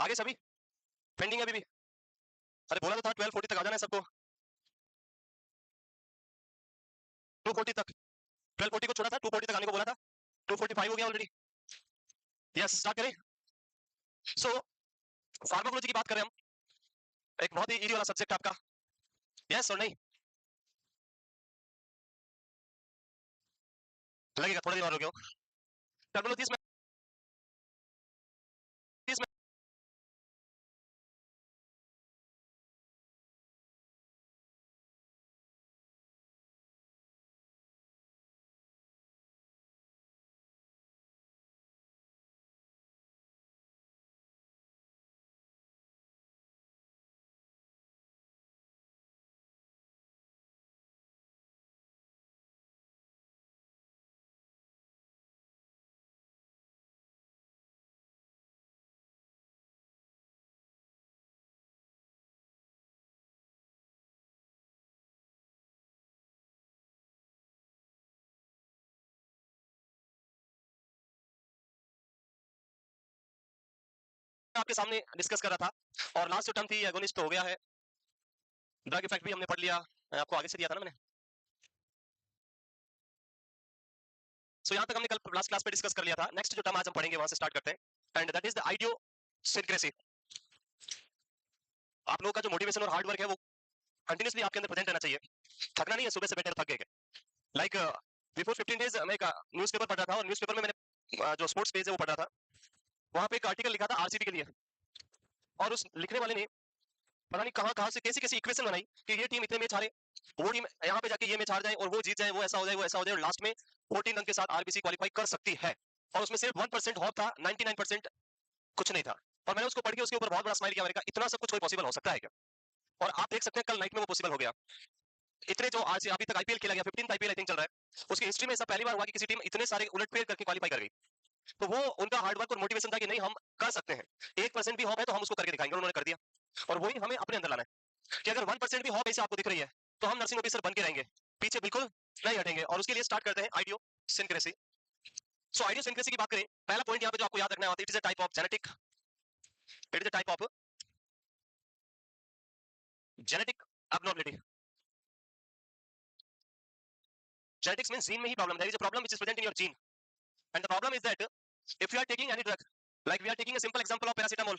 आगे सभी पेंडिंग अभी भी? अरे बोला तो था 1240 तक आ जाना है सबको, 240 तक। 1240 को छोड़ा था, 240 तक आने को बोला था, 245 हो गया ऑलरेडी। यस, स्टार्ट करें। सो फार्माकोलॉजी की बात करें हम, एक बहुत ही इजी वाला सब्जेक्ट आपका, यस और नहीं? लगेगा थोड़ा देर और हो गया। टर्मिनोलॉजी इसमें आपके सामने डिस्कस कर रहा था, और लास्ट जो टर्म थी एगोनिस्ट हो गया है, ड्रग इफेक्ट भी हमने पढ़ लिया, आपको आगे से दिया था ना मैंने। सो यहाँ तक हमने कल लास्ट क्लास पे डिस्कस कर लिया था। नेक्स्ट जो टर्म आज हम पढ़ेंगे वहां से स्टार्ट करते हैं, एंड दैट इज द आइडियोसिंक्रेसी। आप लोगों का जो मोटिवेशन और हार्ड वर्क है वो कंटिन्यूसली आपके अंदर प्रेजेंट रहना चाहिए, थकना नहीं है, सुबह से बैठे थक गए। लाइक बिफोर 15 डेज मैं एक न्यूज़पेपर पढ़ रहा था, और न्यूज़पेपर में मैंने जो स्पोर्ट्स पेज है वो पढ़ रहा था, वहां पे एक आर्टिकल लिखा था आरसीबी के लिए, और उस लिखने वाले ने पता नहीं कहां कहां से कैसी कैसी इक्वेशन बनाई कि ये टीम इतने मैच हारे, वो टीम यहाँ पे जाके ये मैच हार जाए, और वो जीत जाए, वो ऐसा हो जाए, वो ऐसा हो जाए, और लास्ट में 14 रन के साथ आरबीसी क्वालीफाई कर सकती है, और उसमें सिर्फ 1% होप था, 99% कुछ नहीं था। और मैंने उसको पढ़ के उसके ऊपर बहुत बड़ा स्माइल किया, मैंने कहा इतना सब कुछ कोई पॉसिबल हो सकता है क्या? और आप देख सकते हैं कल नाइट में वो पॉसिबल हो गया। इतने जो आज अभी तक आईपीएल खेला गया, 15 आईपीएल आई थिंक चल रहा है, उसकी हिस्ट्री में ऐसा पहली बार हुआ कि किसी टीम इतने सारे उलटफेर करके क्वालीफाई कर गई। तो वो उनका हार्डवर्क और मोटिवेशन था कि नहीं हम कर सकते हैं, 1% भी होप है तो हम उसको करके दिखाएंगे, उन्होंने कर दिया। और वही हमें अपने अंदर लाना है कि अगर 1% भी होप ऐसे आपको दिख रही है तो हम नर्सिंग ऑफिसर बन के रहेंगे, पीछे बिल्कुल नहीं हटेंगे। और उसके लिए स्टार्ट करते हैं आइडियोसिंक्रेसी। सो आइडियोसिंक्रेसी की बात करें, पहला पॉइंट यहाँ पे जो आपको याद रखना है, it is a type of genetic, it is a type of genetic abnormality. Genetics means gene में ही problem, there is a problem which is present in your gene, and the problem is that if you are taking any drug, like we are taking a simple example of paracetamol,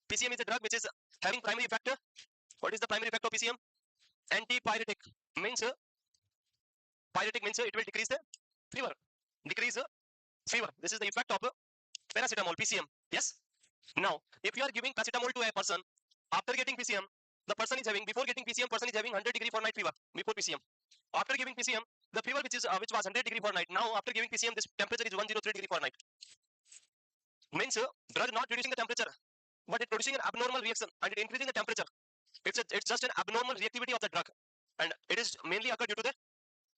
PCM is a drug which is having primary effect. What is the primary effect of PCM? Antipyretic means, pyretic means it will decrease the fever, decrease the fever. This is the effect of paracetamol, PCM. Yes. Now if you are giving paracetamol to a person after getting PCM, the person is having, before getting PCM person is having 100 degree Fahrenheit fever before PCM. After giving PCM, the fever which was 100 degree Fahrenheit, now after giving PCM this temperature is 103 degree Fahrenheit. Means drug not reducing the temperature, but it producing an abnormal reaction and it increasing the temperature. It's just an abnormal reactivity of the drug, and it is mainly occurred due to the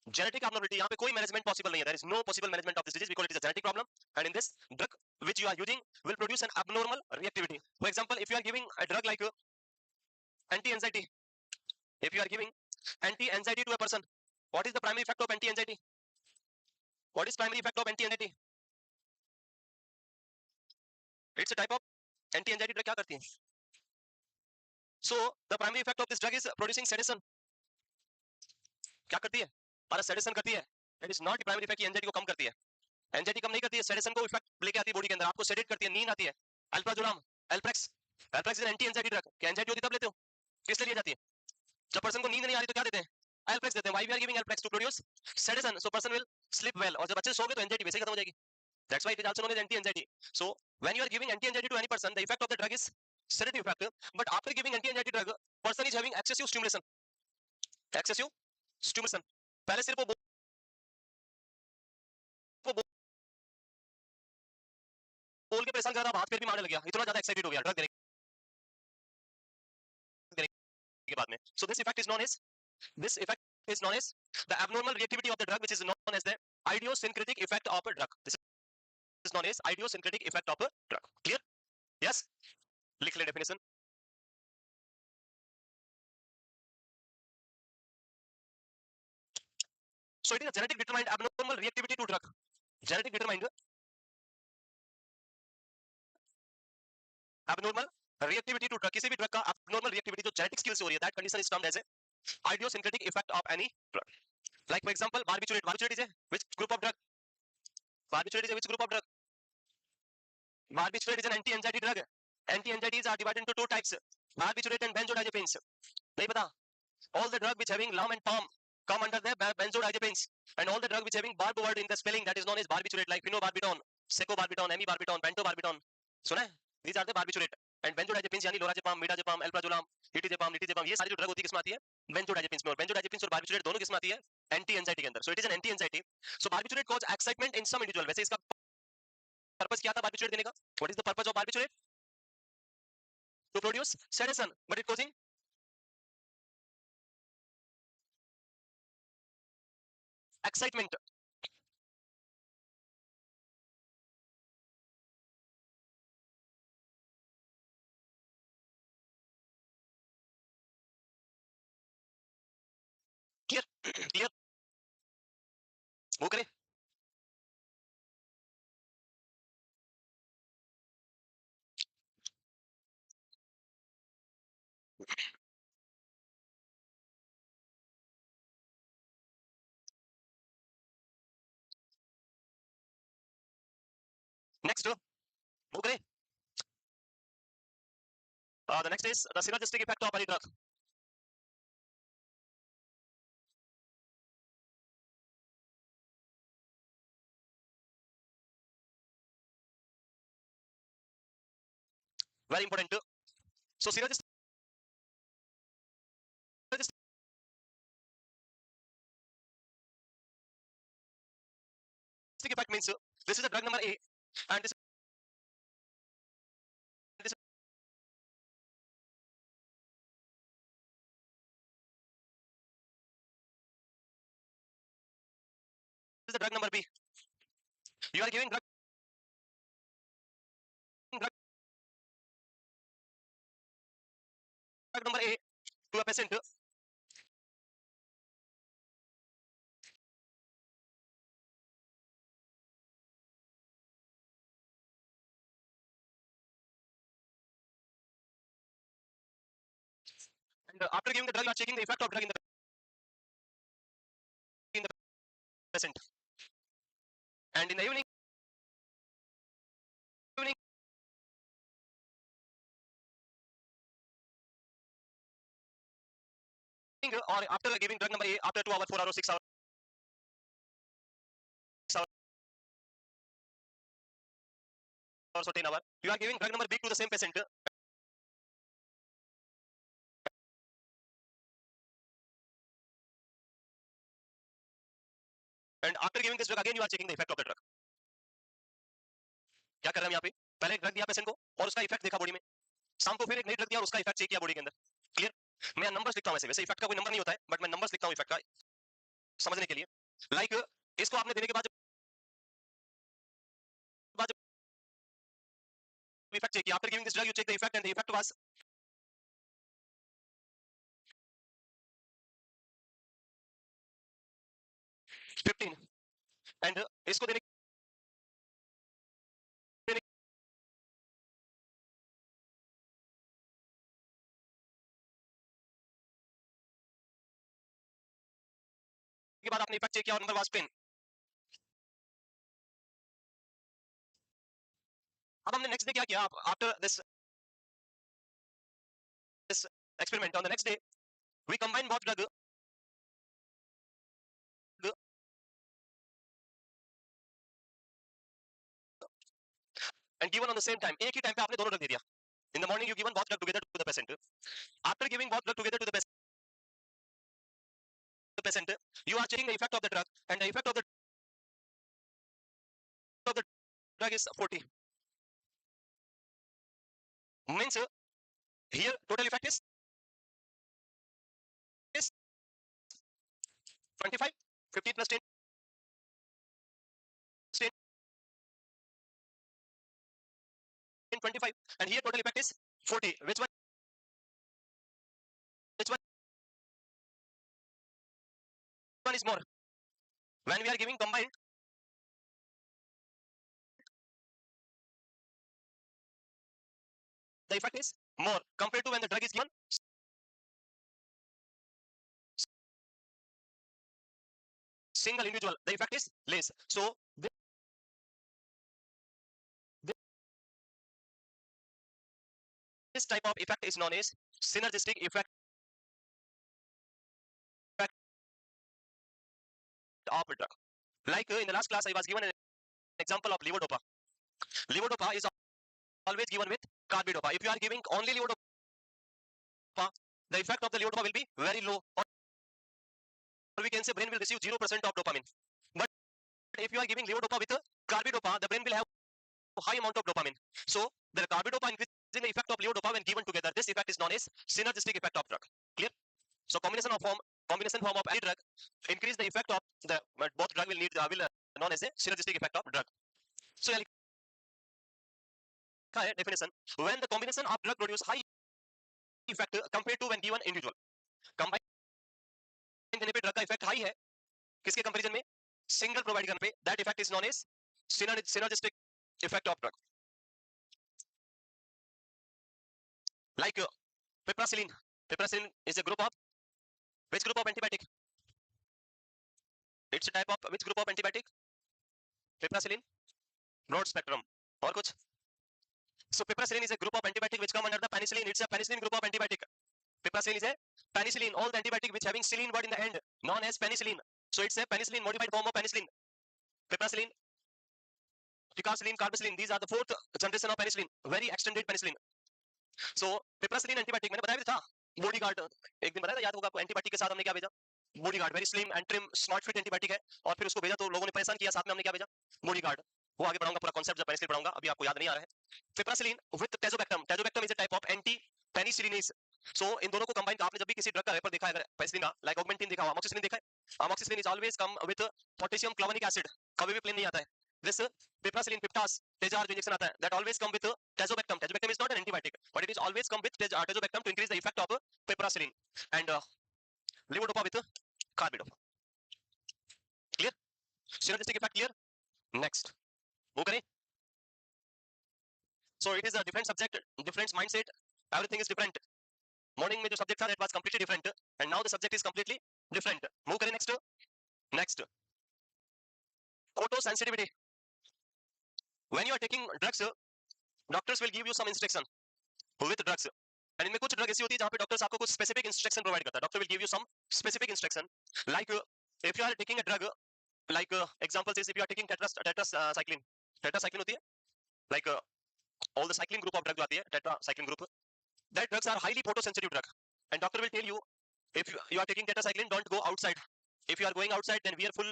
genetic abnormality. यहाँ पे कोई management possible नहीं है, there is no possible management of this disease because it is a genetic problem, and in this drug which you are using will produce an abnormal reactivity. For example, if you are giving a drug like anti-anxiety, if you are giving anti-anxiety to a person, what is the primary effect of anti-anxiety? What is primary effect of anti-anxiety? It's a type of anti-anxiety drug. क्या करती है? So the primary effect of this drug is producing sedation. क्या करती है? Sedation करती है। That is not primary effect, anxiety को कम करती है, एंजाइटी कम नहीं करती है, सेडेशन को इफेक्ट लेके आती है बॉडी के अंदर, आपको सेडेट करती है, नींद आती है। Alprazolam, Alprax, Alprax is anti anxiety drug. क्या एंजाइटी होती तब लेते हो? किस लिए ली जाती है? जब पर्सन को नींद नहीं आ रही तो क्या देते हैं? एल्प्रेक्स देते हैं। Why we are giving Alprax? To produce sedation, so person will sleep well, और जब अच्छे से सोगे तो एंजाइटी वैसे ही खत्म हो जाएगी। That's why it is also known as anti anxiety. So when you are giving anti anxiety to any person, the effect of the drug is sedative effect, but after giving anti anxiety drug person is having excessive stimulation, excessive stimulation। पहले सिर्फ वो बोल के परेशान कर रहा, हाथ पैर भी मारने लग गया, इतना ज्यादा एक्साइटेड हो गया ड्रग देने के बाद में। सो this effect is known as the abnormal reactivity of the drug, which is known as the idiosyncratic effect of a drug. This is known as idiosyncratic effect of a drug. Clear? Yes. लिख ले definition. So it is a genetic determined abnormal reactivity to drug. Genetic determined abnormal reactivity to drug, किसी भी drug का abnormal reactivity जो genetic skills से हो रही है, that condition is termed as a idiosyncratic effect of any drug. Like for example, barbiturate. Barbiturate is a which group of drug? Barbiturate is a which group of drug? Barbiturate is an anti-anxiety drug. Anti-anxieties are divided into two types: barbiturate and benzodiazepines. नहीं पता? All the drug which having lam and palm come under the benzodiazepines, and all the drug which having barb word in the spelling, that is known as barbiturate, like phenobarbital, secobarbital, amibarbital, pentobarbital. सुना है? These are the barbiturate. And benzodiazepines यानी lorazepam, midazepam, alprazolam, etizepam, ये सारी जो drug होती है किसमें आती है? Benzodiazepines में. और benzodiazepines और barbiturate दोनों किसमें आती है? Anti-anxiety के अंदर. So it is an anti-anxiety. So barbiturate cause excitement in some individual. वैसे इसका पर्पस क्या था barbiturate देने का? What is the purpose of barbiturate? To produce sedation, but it causing excitement. Clear? Clear? वो करें. Next, वो करें. The next is the synergistic effect of any drug. Very important. So synergistic effect means this is the drug number A, and this is the drug number B. You are giving drug number A to a patient, and after giving the drug, you are checking the effect of drug in the patient. And in the evening or after giving drug number A after 2 hours, 4 hours, 6 hours, or 10 hours, you are giving drug number B to the same patient. And after giving this drug again, you are checking the effect of the drug. क्या कर रहे हैं यहाँ पे? पहले एक drug दिया patient को और उसका इफेक्ट देखा बॉडी में. शाम को फिर एक नई ड्रग दिया और उसका इफेक्ट चेक किया बॉडी के अंदर. क्लियर? मैं नंबर्स लिखता हूँ ऐसे. वैसे इफेक्ट का कोई नंबर नहीं होता है, बट मैं नंबर्स लिखता हूँ इफेक्ट का समझने के लिए. लाइक इसको आपने देने के बाद effect check. After giving this drug, you check the effect, and the effect was 15. And इसको देने के बाद आपने इफेक्ट चेक किया और नंबर वाज 10. अब हमने नेक्स्ट डे क्या किया? After this experiment on the next day, we combine both drug and given on the same time. एक ही टाइम पे आपने दोनों ड्रग दे दिया. In the morning you given both drug together to the patient. After giving both drug together to the patient, you are checking the effect of the drug, and the effect of the drug is 40. Means here total effect is 25, 15 plus 10, 25, and here total effect is 40. Which one is more? When we are giving combined, the effect is more compared to when the drug is given single individual, the effect is less. So this type of effect is known as synergistic effect of a drug. Like in the last class, I was given an example of levodopa. Levodopa is always given with carbidopa. If you are giving only levodopa, the effect of the levodopa will be very low, or we can say brain will receive 0% of dopamine. But if you are giving levodopa with carbidopa, the brain will have high amount of dopamine. So the carbidopa increasing the effect of levodopa when given together. This effect is known as synergistic effect of drug. Clear? So combination form of any drug increase the effect of the both drug will known as a synergistic effect of drug. So definition: when the combination of drug produce high effect compared to when given individual. Combined देने पे drug का effect high है किसके comparison में single provide करने पे that effect is known as synergistic effect of drug. Like piperacillin. Piperacillin is a group of which group of antibiotic? It's a type of which group of antibiotic? Piperacillin, broad spectrum. और कुछ? So piperacillin is a group of antibiotic which come under the penicillin. It's a penicillin group of antibiotic. Piperacillin is a penicillin. All the antibiotic which having cillin word in the end, known as penicillin. So it's a penicillin modified form of penicillin. Piperacillin, piperacillin, carbacillin. These are the fourth generation of penicillin. Very extended penicillin. So piperacillin antibiotic मैंने बताया भी था. Bodyguard एक दिन बताया था, याद होगा आपको. एंटीबायोटिक के साथ हमने क्या भेजा? Bodyguard. Very slim and trim smart fit antibiotic है. और फिर उसको भेजा तो लोगों ने परेशान किया. साथ में हमने क्या भेजा? बॉडीगार्ड. वो आगे बढ़ाऊंगा पूरा कॉन्सेप्ट जब पेनिसिलिन पढ़ाऊंगा. अभी आपको याद नहीं आ रहा है. Piperacillin with tazobactam. Tazobactam is a type of anti penicillinase. So इन दोनों को कंबाइन आपने जब भी किसी ड्रग का रेपर देखा है, पेनिसिलिन का लाइक ऑगमेंटिन देखा, अमोक्सिसिलिन देखा है. Amoxicillin is always come with potassium clavulanic acid. कभी भी प्लेन नहीं आता है. दिस piperacillin piptas tejar जो इंजेक्शन आता है that always come with tazobactam. Tazobactam is not an antibiotic but it is always come with tazobactam to increase the effect of piperacillin and levodopa with carbidopa. Clear? Synergistic effect clear? Next move करें. So it is a different subject, different mindset, everything is different. Morning में जो subject था that was completely different and now the subject is completely different. Move करें next photosensitivity. When you are taking drugs, doctors will give you some instruction with drugs. And इनमें कुछ drug ऐसी होती है जहाँ पे डॉक्टर्स आपको कुछ स्पेसिफिक इंस्ट्रक्शन प्रोवाइड करता है. Doctor will give you some specific instruction like if you are taking a drug like example says if you are taking tetracycline होती है like all the cycling group of drug जो आती है tetracycline group, that drugs are highly photosensitive drug and doctor will tell you if you are taking tetracycline don't go outside. If you are going outside then wear full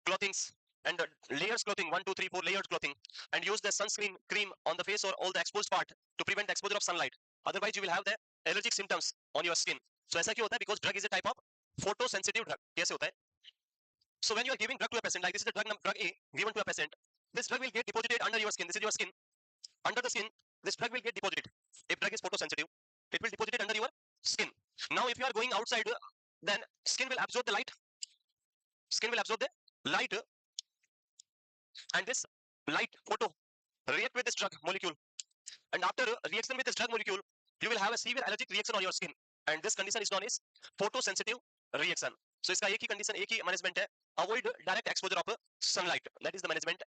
clothings and layers clothing 1 2 3 4 layered clothing and use the sunscreen cream on the face or all the exposed part to prevent the exposure of sunlight, otherwise you will have the allergic symptoms on your skin. So ऐसा क्यों होता है? Because drug is a type of photosensitive drug. कैसे होता है? So when you are giving drug to a patient, like this is the drug A given to a patient, this drug will get deposited under your skin. This is your skin. Under the skin, this drug will get deposited. If drug is photosensitive, it will deposit it under your skin. Now if you are going outside, then skin will absorb the light. Skin will absorb the light and this light photo react with this drug molecule. And after reaction with this drug molecule, you will have a severe allergic reaction on your skin. And this condition is known as photosensitive reaction. So इसका एक ही condition, एक ही management है, avoid direct exposure of sunlight. That is the management.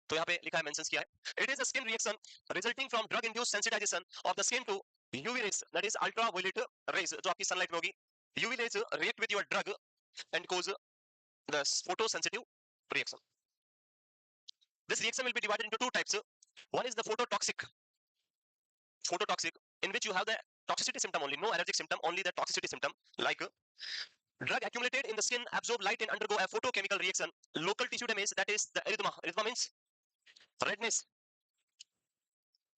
तो यहाँ पे लिखा है, mentions किया है. It is a skin reaction resulting from drug-induced sensitization of the skin to UV rays, that is ultraviolet rays, जो आपकी sunlight में होगी. UV rays react with your drug and cause the photosensitive reaction. This reaction will be divided into two types. One is the phototoxic, in which you have the toxicity symptom only, no allergic symptom, only the toxicity symptom. Like drug accumulated in the skin absorb light and undergo a photochemical reaction. Local tissue damage, that is the erythema. Erythema means redness,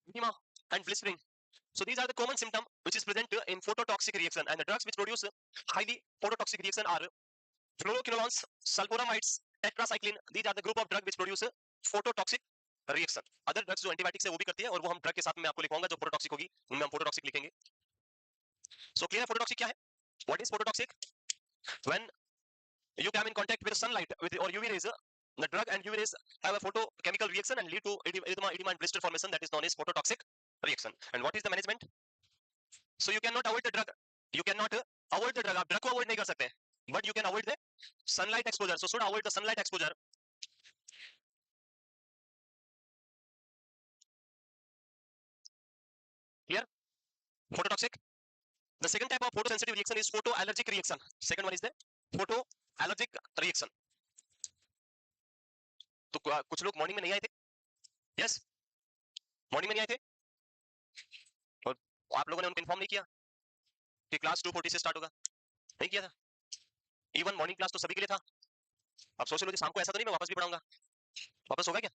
edema, and blistering. So these are the common symptoms which is present in phototoxic reaction. And the drugs which produce highly phototoxic reaction are fluoroquinolones, sulforamides, tetracycline. These are the group of drug which produce phototoxic reaction. Other drugs जो antibiotics है वो भी करती है और वो हम drug के साथ में आपको लिखवाऊंगा जो phototoxic होगी, उनमें हम phototoxic लिखेंगे. So clear है phototoxic क्या है? What is phototoxic? When you come in contact with sunlight with or UV rays, the drug and UV rays have a photochemical reaction and lead to edema and blister formation, that is known as phototoxic reaction. And what is the management? So you cannot avoid the drug. You cannot avoid the drug. आप drug को avoid नहीं कर सकते. But you can avoid the sunlight exposure. So should avoid the sunlight exposure. Clear? Phototoxic. The second type of photosensitive reaction is photoallergic reaction. Second one is the photoallergic reaction. तो कुछ लोग morning में नहीं आए थे. Yes, morning में नहीं आए थे और आप लोगों ने उनको इन्फॉर्म नहीं किया कि क्लास 2:40 से स्टार्ट होगा. नहीं किया था. इवन मॉर्निंग क्लास तो सभी के लिए था. अब सोशियोलॉजी शाम को ऐसा तो नहीं मैं वापस भी पढ़ाऊंगा. वापस होगा क्या?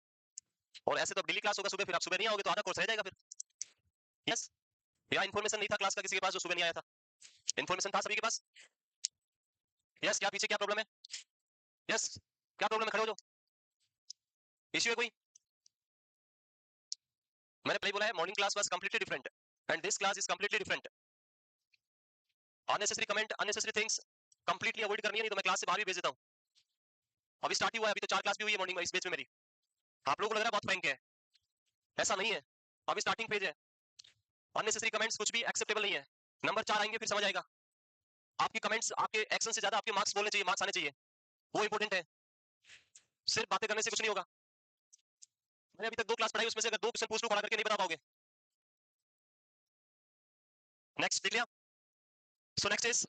और ऐसे तो डेली क्लास होगा सुबह, फिर आप सुबह नहीं आओगे तो आधा कोर्स रह जाएगा फिर. यस, या इन्फॉर्मेशन नहीं था क्लास का किसी के पास जो सुबह नहीं आया था. इन्फॉर्मेशन था सभी के पास. यस, क्या पीछे क्या प्रॉब्लम है? यस, क्या प्रॉब्लम है? खड़े हो जाओ. इश्यू है कोई? मैंने पहले बोला है morning class was completely different and this class is completely different. Unnecessary comment, unnecessary things completely avoid करनी है, नहीं तो मैं क्लास से बाहर भी भेज देता हूं. अभी स्टार्ट ही हुआ है, अभी तो 4 क्लास भी हुई है मॉर्निंग में इस बैच में मेरी. आप लोगों को लग रहा है बहुत रैंक है, ऐसा नहीं है. अभी स्टार्टिंग पेज है. अननेसेसरी कमेंट्स कुछ भी एक्सेप्टेबल नहीं है. नंबर 4 आएंगे फिर समझ आएगा. आपकी कमेंट्स आपके एक्शन से ज्यादा आपके मार्क्स बोलने चाहिए, मार्क्स आने चाहिए, वो इंपॉर्टेंट है. सिर्फ बातें करने से कुछ नहीं होगा. मैंने अभी तक 2 क्लास पढ़ाई, उसमें से अगर 2 क्वेश्चन पूछ लूं खड़ा करके नहीं बता पाओगे. नेक्स्ट देख लिया. So next is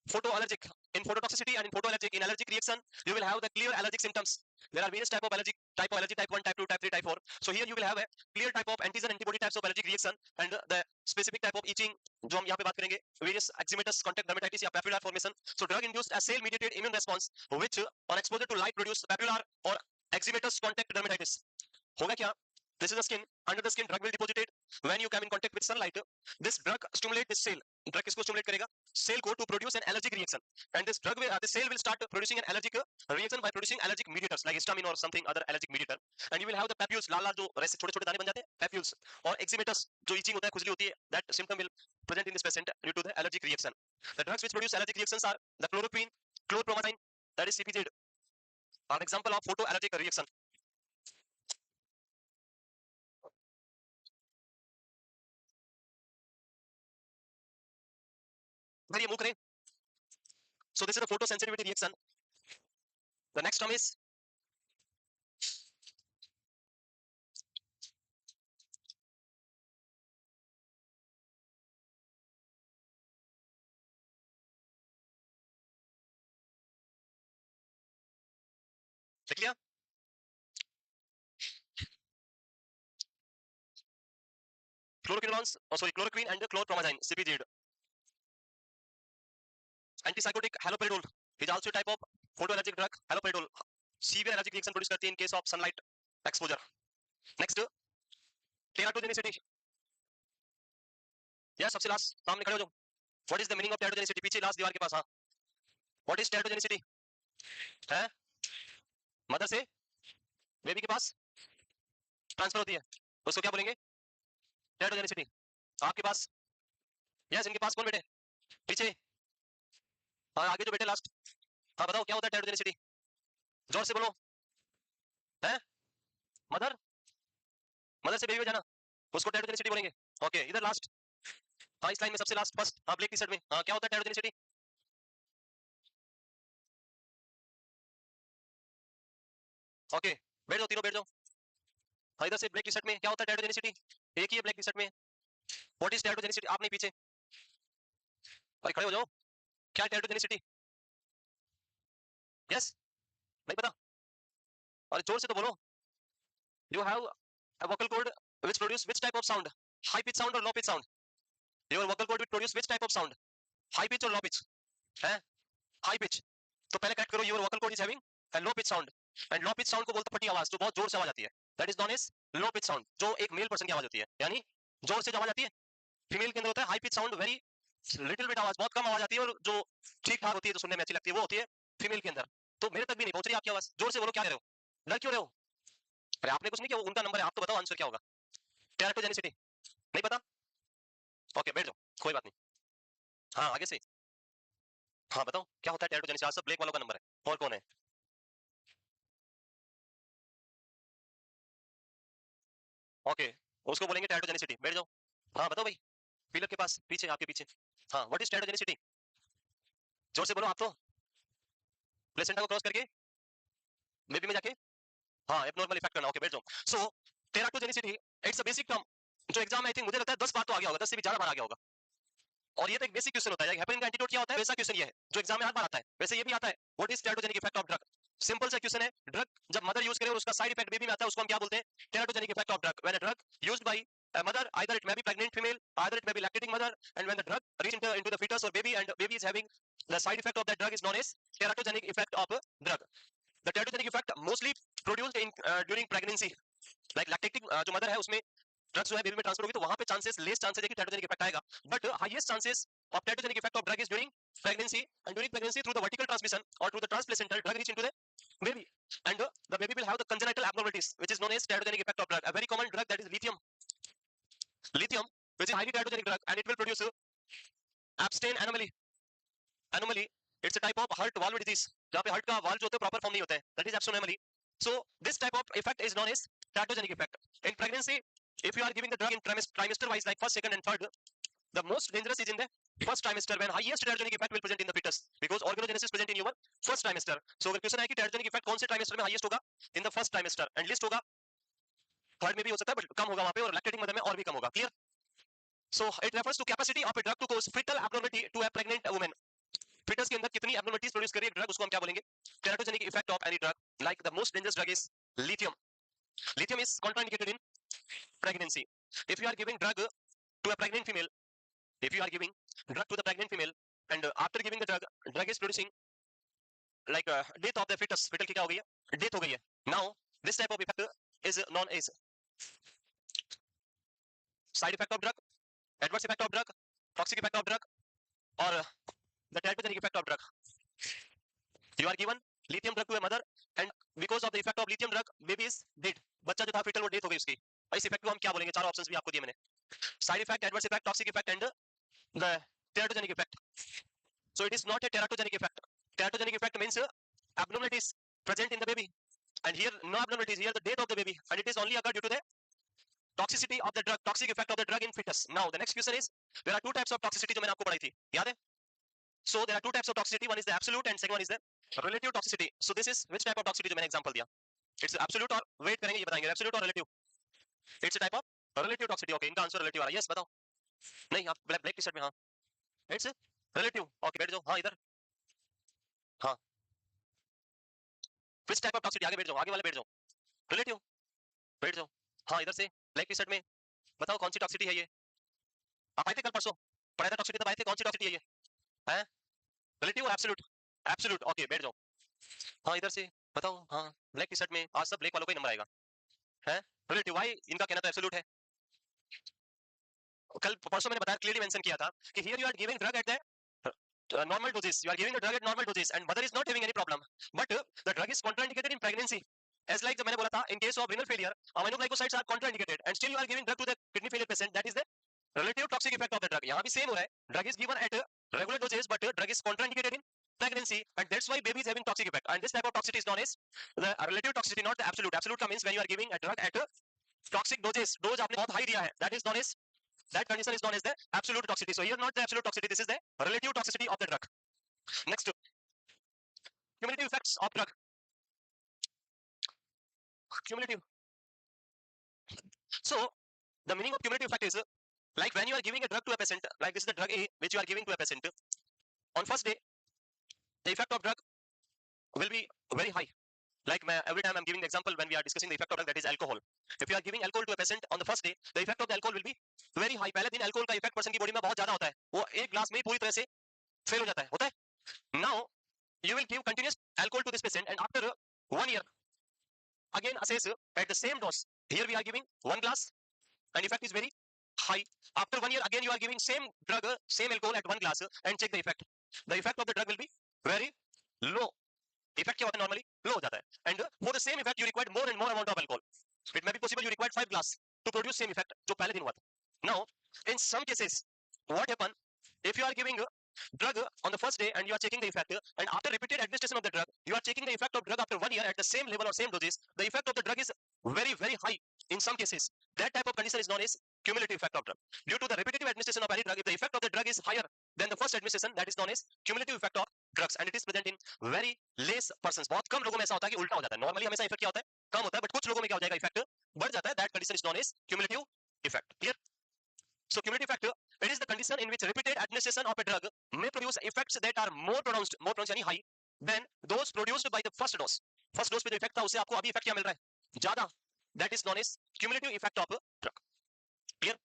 photoallergic. In phototoxicity and in photoallergic, in allergic reaction, you will have the clear allergic symptoms. There are various type of allergy, type 1, type 2, type 3, type 4. So here you will have a clear type of antigen antibody types of allergic reaction and the specific type of itching जो हम यहाँ पे बात करेंगे, various eczematous contact dermatitis या papular formation. So drug induced a cell mediated immune response which on exposure to light produce papular or eczematous contact dermatitis. होगा क्या? This is the skin. Under the skin, drug will deposited when you come in contact with sunlight. This drug stimulate this cell. Drug किसको stimulate करेगा? Cell को to produce an allergic reaction. And this drug will, the cell will start producing an allergic reaction by producing allergic mediators like histamine or something other allergic mediator. And you will have the papules, लाल लाल जो रैसे छोटे छोटे दाने बन जाते हैं, papules. और eczematous जो itching होता है, खुजली होती है, that symptom will present in this patient due to the allergic reaction. The drugs which produce allergic reactions are the chloroquine, chlorpromazine, that is CPZ, are example of photoallergic reaction. ये move करें. So this is the photosensitivity reaction. The next term is देख लिया. Chloroquinons, chloroquine and chlorpromazine, CPZ. Antipsychotic haloperidol is also a type of photoallergic drug. Haloperidol severe allergic reaction produce करती है in case of sunlight exposure. Next, teratogenicity. यह सबसे last सामने खड़े हो जाओ. What is the meaning of teratogenicity? पीछे last दीवार के पास. हाँ, what is teratogenicity? है मदर से बेबी के पास ट्रांसफर होती है, उसको क्या बोलेंगे? teratogenicity. आपके पास, यस, इनके पास कौन बेटे? पीछे. और आगे जो बेटे लास्ट. हाँ बताओ क्या होता है teratogenicity? जोर से बोलो. है मदर, मदर से बेबी में जाना, उसको teratogenicity बोलेंगे. ओके, इधर लास्ट. हाँ इस लाइन में सबसे लास्ट फर्स्ट. हाँ ब्लैक टी शर्ट में. हाँ क्या होता है teratogenicity? ओके बैठ जाओ, तीनों बैठ जाओ. हाँ इधर से ब्लैक टी शर्ट में क्या होता है teratogenicity? एक ही है ब्लैक टी शर्ट में. What is teratogenicity? आप नहीं पीछे. अरे खड़े हो जाओ. क्या है teratogenicity? यस, नहीं पता? अरे जोर से तो बोलो. You have a vocal cord which produce which type of sound? High pitch sound or low pitch sound? Your vocal cord will produce which type of sound? High pitch or low pitch? है high pitch. तो पहले cut करो. Your vocal cord is having a low pitch sound. And low pitch sound को बोलते फटी आवाज, जो बहुत जोर से आवाज आती है. That is known as low pitch sound, जो एक मेल पर्सन की आवाज होती है, यानी जोर से जो आवाज आती है. फीमेल के अंदर होता है high pitch sound, very little bit आवाज, बहुत कम आवाज आती है और जो ठीक ठाक होती है, जो सुनने में अच्छी लगती है, वो होती है फीमेल के अंदर. तो मेरे तक भी नहीं पहुंच रही आपकी आवाज. जोर से बोलो, क्या कर रहे हो? डर क्यों रहे हो? अरे आपने कुछ नहीं किया, वो उनका नंबर है. आप तो बताओ आंसर क्या होगा? टेराटोजेनिसिटी नहीं पता? ओके बैठ जाओ, कोई बात नहीं. हाँ आगे से. हाँ बताओ क्या होता है टेराटोजेनिसिटी? आज सब ब्लैक वालों का नंबर है. और कौन है? ओके उसको बोलेंगे टेराटोजेनिसिटी। बैठ जाओ। हाँ बताओ भाई, पिलर के पास पीछे, आपके पीछे। हाँ, व्हाट इज टेराटोजेनिसिटी? जोर से बोलो आप तो। प्लेसेंटा को क्रॉस करके बेबी में जाके हाँ एबनॉर्मल इफेक्ट करना। ओके बैठ जाओ। So teratogenicity it's a basic term जो एग्जाम में आई थिंक मुझे लगता है 10 बार तो आ गया होगा, 10 से भी ज्यादा बार आ गया होगा। और ये तो एक बेसिक क्वेश्चन होता है, हैपेनिंग का एंटीडोट क्या होता है, वैसा क्वेश्चन ये है जो एग्जाम में हर बार आता है। वैसे ये भी आता है, what is teratogenic effect of drug. Simple सा क्वेश्चन है, ड्रग जब मदर यूज करे और उसका साइड इफेक्ट बेबी में आता है, उसको हम क्या बोलते हैं? Teratogenic effect of drug. When a drug used by a mother, either it may be pregnant female, either it may be lactating mother, and when the drug reach into the fetus or baby and baby is having the side effect of that drug is known as teratogenic effect of a drug. The teratogenic effect mostly produced in during pregnancy, like lactating जो mother है उसमें drugs जो है baby में transfer होगी तो वहां पे चांसेस लेस चांसेस है कि टेराटोजेनिक इफेक्ट आएगा, but highest chances of teratogenic effect of drug is during pregnancy, and during pregnancy through the vertical transmission or through the transplacental drug reach into the baby, and the baby will have the congenital abnormalities which is known as teratogenic effect of drug. A very common drug that is lithium which is highly teratogenic drug and it will produce abstain anomaly. It's a type of heart valve disease जहाँ पे heart का valve जो होते हैं proper form नहीं होता है, that is abstain anomaly. So this type of effect is known as teratogenic effect. In pregnancy, if you are giving the drug in trimester wise like first, second and third, the most dangerous is in the first trimester when highest teratogenic effect will present in the fetus because organogenesis present in your first trimester. So अगर question है कि teratogenic effect कौन से trimester में highest होगा, in the first trimester, and least होगा third में भी हो सकता है बट कम होगा वहां पे, और लैक्टेटिंग मदर में और भी कम होगा। Clear? So it refers to capacity of a drug to cause fetal abnormality to a pregnant woman. fetus के अंदर कितनी abnormalities प्रोड्यूस करेगी ड्रग, उसको हम क्या बोलेंगे? teratogenic effect of any drug. Like the most dangerous drug is lithium. Lithium is contraindicated in pregnancy. If you are giving drug to a pregnant female, if you are giving drug to the pregnant female and after giving the drug is producing like death of the fetus, fetal की क्या हो गई है? Death हो गई है। now this type of effect is known as side effect of drug, adverse effect of drug, toxic effect of drug, or the teratogenic effect of drug. You are given lithium drug to a mother and because of the effect of lithium drug baby is dead, बच्चा जो था fetal वो death हो गई उसकी। इस effect को हम क्या बोलेंगे? चार ऑप्शंस भी आपको दिए मैंने, side effect, adverse effect, toxic effect and the teratogenic effect. So it is not a teratogenic effect. Teratogenic effect means abnormalities present in the baby, and here no abnormalities, here the death of the baby, and it is only occurred due to the toxicity of the drug, toxic effect of the drug in fetus. Now the next question is, there are two types of toxicity जो मैंने आपको पढ़ाई थी, याद है? So there are two types of toxicity, one is the absolute and second one is the relative toxicity. So this is which type of toxicity जो मैंने example दिया? It's absolute or wait करेंगे ये बताएंगे, absolute or relative? It's a type of relative toxicity. Okay, इनका answer relative आ रहा है, yes बताओ। नहीं आप ब्लैक टी शर्ट में, हाँ इट्स रिलेटिव। ओके बैठ जाओ, हाँ इधर, हाँ किस टाइप ऑफ टॉक्सिसिटी, आगे बैठ जाओ, आगे वाले बैठ जाओ, रिलेटिव बैठ जाओ, हाँ इधर से ब्लैक टी शर्ट में बताओ कौन सी टॉक्सिसिटी है ये? आप आए थे कल परसों, पढ़ाया था टॉक्सिसिटी, तब आए थे, कौन सी टॉक्सिसिटी है ये? हैं रिलेटिव और एब्सोल्यूट? एब्सोल्यूट, ओके बैठ जाओ, हाँ इधर से बताओ, हाँ ब्लैक टी शर्ट में, आज सब ब्लैक वालों का ही नंबर आएगा। है रिलेटिव, भाई इनका कहना तो एब्सोल्यूट है। कल परसों मैंने बताया, क्लियरली मेंशन किया था कि here you are giving drug at the normal doses, you are giving the drug at normal doses and mother is not having any problem, but the drug is contraindicated in pregnancy, as like जो मैंने बोला था, in case of renal failure aminoglycosides are contraindicated and still you are giving drug to the kidney failure patient, that is the relative toxic effect of the drug. यहाँ भी same हो रहा है, drug is given at regular doses but drug is contraindicated in pregnancy and that's why baby is having toxic effect, and this type of toxicity is known as the relative toxicity, not the absolute. Absolute means when you are giving a drug at toxic doses, dose आपने बहुत high दिया है, that is known as, that condition is known as the absolute toxicity. So here not the absolute toxicity, this is the relative toxicity of the drug. Next, cumulative effects of drug. Cumulative. So the meaning of cumulative effect is like when you are giving a drug to a patient, like this is the drug A which you are giving to a patient. On first day, the effect of drug will be very high. Like every time I'm giving the example when we are discussing the effect of drug, that is alcohol. If you are giving alcohol to a patient on the first day, the effect of the alcohol will be very high. पहले दिन alcohol का effect person की body में बहुत ज्यादा होता है, वो एक ग्लास में ही पूरी तरह से फेल हो जाता है? Now you will give continuous alcohol to this patient and after 1 year again assess at the same dose. Here we are giving 1 glass and effect is very high. After 1 year again you are giving same drug, same alcohol at 1 glass and check the effect. The effect of the drug will be very low. Effect क्या होता है normally? Low हो जाता है, and for the same effect you require more and more amount of alcohol. It may be possible you require 5 glass to produce same effect जो पहले दिन हुआ था. Now in some cases what happen, if you are giving drug on the first day and you are checking the effect, and after repeated administration of the drug, you are checking the effect of drug after 1 year at the same level or same doses, the effect of the drug is very, very high in some cases. That type of condition is known as cumulative effect of drug. Due to the repetitive administration of any drug, if the effect of the drug is higher than the first administration, that is known as cumulative effect of drugs, and it is present in very less persons. बहुत कम लोगों में ऐसा होता है कि उल्टा हो जाता है. नॉर्मली हमेशा इफेक्ट क्या होता है, कम होता है, बट कुछ लोगों में क्या हो जाएगा, इफेक्ट बढ़ जाता है. That condition is known as cumulative effect. Clear? So cumulative effect, it is the condition in which repeated administration of a drug may produce effects that are more pronounced यानी high than those produced by the first dose. First dose पे जो effect था उससे आपको अभी effect क्या मिल रहा है, ज्यादा. That is known as cumulative effect of a drug. Clear?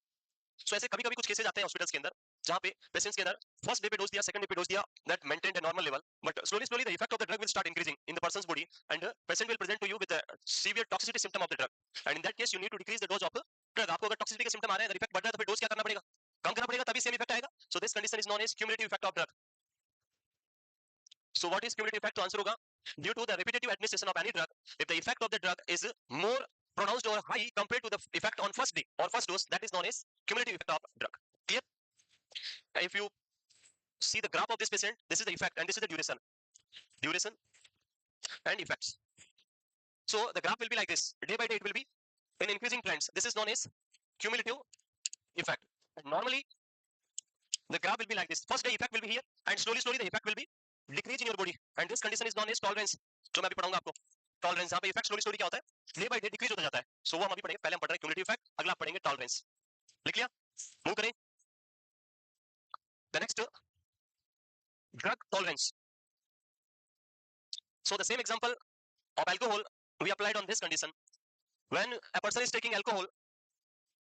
So ऐसे कभी-कभी कुछ केसेस आते हैं हॉस्पिटल्स के अंदर जहां पे पेशेंट्स के अंदर फर्स्ट डे पे डोज दिया, सेकंड डे पे डोज दिया, that maintained a normal level, but slowly the effect of the drug will start increasing in the person's body, and patient will present to you with a severe toxicity symptom of the drug, and in that case you need to decrease the dose of drug. आपको अगर toxicity के symptom आ रहे हैं, अगर effect बढ़ रहा है, तो फिर डोज क्या करना पड़ेगा, कम करना पड़ेगा, तभी सेम इफेक्ट आएगा. So this condition is known as cumulative effect of drug. So what is cumulative effect? To answer होगा, due to the repetitive administration of any drug, if the effect of the drug is more pronounced or high compared to the effect on first day or first dose, that is known as cumulative effect of drug. Clear? If you see the graph of this patient, this is the effect and this is the duration and effects. So the graph will be like this. Day by day it will be in increasing trends. This is known as cumulative effect. And normally the graph will be like this. First day effect will be here, and slowly the effect will be decrease in your body, and this condition is known as tolerance. जो मैं अभी पढ़ाऊंगा आपको, tolerance. यहाँ पे effect slowly क्या होता है, डे बाय डे डिक्रीज होता जाता है. सो वो हम अभी पढ़ेंगे. पहले हम पढ़ रहे हैं क्यूमुलेटिव इफेक्ट, अगला आप पढ़ेंगे टॉलरेंस. लिख लिया? मूव करें. The next, drug tolerance. So the same example of alcohol we applied on this condition. When a person is taking alcohol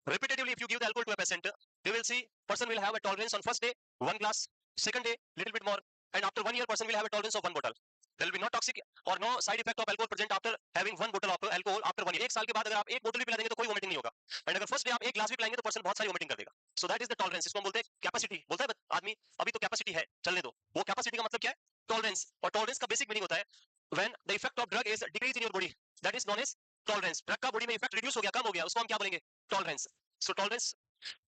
repetitively, if you give the alcohol to a patient, you will see person will have a tolerance on first day 1 glass, second day little bit more, and after 1 year person will have a tolerance of 1 bottle. There will be no toxic or no side effect of alcohol present after having 1 bottle of alcohol after 1 year. एक साल के बाद अगर आप एक बोतल भी पिला देंगे तो कोई वोमिटिंग नहीं होगा, एंड अगर फर्स्ट डे आप एक ग्लास भी पिलाएंगे तो पर्सन बहुत सारी वोमिटिंग कर देगा. So that is the tolerance. इसको हम बोलते हैं कैपेसिटी. बोलता है आदमी अभी तो कैपेसिटी है, चलने दो. वो कैपेसिटी का मतलब क्या है, टॉलरेंस. और टॉलरेंस का बेसिक मीनिंग होता है when the effect of drug is decrease in your body, that is known as tolerance. Drug का बॉडी में इफेक्ट रिड्यूस हो गया, कम हो गया, उसको हम क्या बोलेंगे, tolerance. So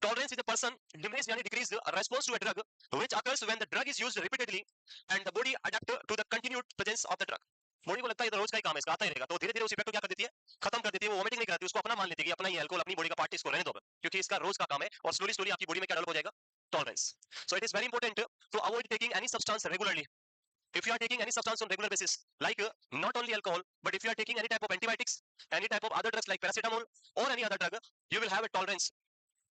tolerance is a person diminished yani decreased response to a drug which occurs when the drug is used repeatedly and the body adapt to the continued presence of the drug. Body को लगता है ये तो रोज का ही काम है, इसका आता ही रहेगा, तो धीरे धीरे उस इफेक्ट को क्या कर देती है, खत्म कर देती है. वो वोमिटिंग नहीं कराती, उसको अपना मान लेती है कि अपना ही अल्कोहल अपनी बॉडी का पार्ट, इसको रहने दो क्योंकि इसका रोज का काम है. और स्लोली आपकी बॉडी में क्या डेवलप हो जाएगा, tolerance. So it is very important to avoid taking any substance regularly. If you are taking any substance on regular basis, like not only alcohol, but if you are taking any type of antibiotics, any type of other drugs like paracetamol or any other drug, you will have a tolerance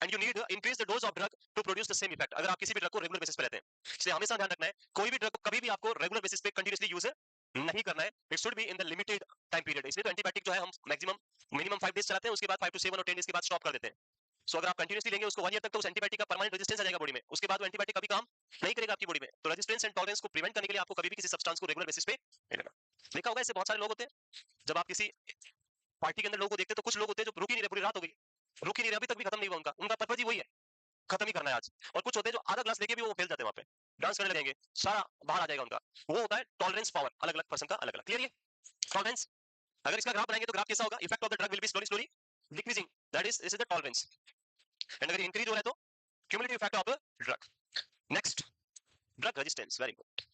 and you need increase the dose of drug to produce the same effect. अगर आप किसी भी drug को regular basis पे लेते हैं, इसलिए हमेशा ध्यान रखना है कोई भी ड्रग को कभी भी आपको रेगुलर बेसिस पे कंटीन्यूअसली यूज नहीं करना है. It should be in the limited time period. इसलिए तो एंटीबायोटिक जो है हम मैक्सिमम मिनिमम 5 डेज चलाते हैं, उसके बाद 5 to 7 और 10 डेज के बाद स्टॉप कर देते हैं. सो अगर आप कंटीन्यूअसली लेंगे उसको 1 ईयर तक, तो उस एंटीबायोटिक का परमानेंट रेजिस्टेंस आ जाएगा बॉडी में, उसके बाद वो एंटीबायोटिक कभी काम नहीं करेगा आपकी बॉडी में. तो रेजिस्टेंस एंड टॉलरेंस को प्रिवेंट करने के लिए आपको कभी भी किसी सब्सटेंस को रेगुलर बेसिस पे नहीं लेना. देखा होगा ऐसे बहुत सारे लोग होते हैं, जब आप किसी पार्टी के अंदर लोगों को देखते हैं तो कुछ लोग होते हैं जो रुक ही नहीं रहे, पूरी रात हो गई रुक ही नहीं रहे, अभी तक भी खत्म नहीं हुआ उनका पर्पज ही वही है, खत्म ही करना है आज. और कुछ होते हैं जो आधा ग्लास लेके भी वो फेल जाते हैं, वहां पे डांस करने लगेंगे, सारा बाहर आ जाएगा उनका. वो होता है टॉलरेंस पावर, अलग अलग पर्सन का अलग अलग. क्लियर? ये टॉलरेंस. अगर इसका ग्राफ बनाएंगे तो ग्राफ कैसा होगा, effect of the drug will be slowly decreasing, that is this is the tolerance. And अगर इंक्रीज हो रहा है तो cumulative effect of drug. Next, drug resistance. Very good.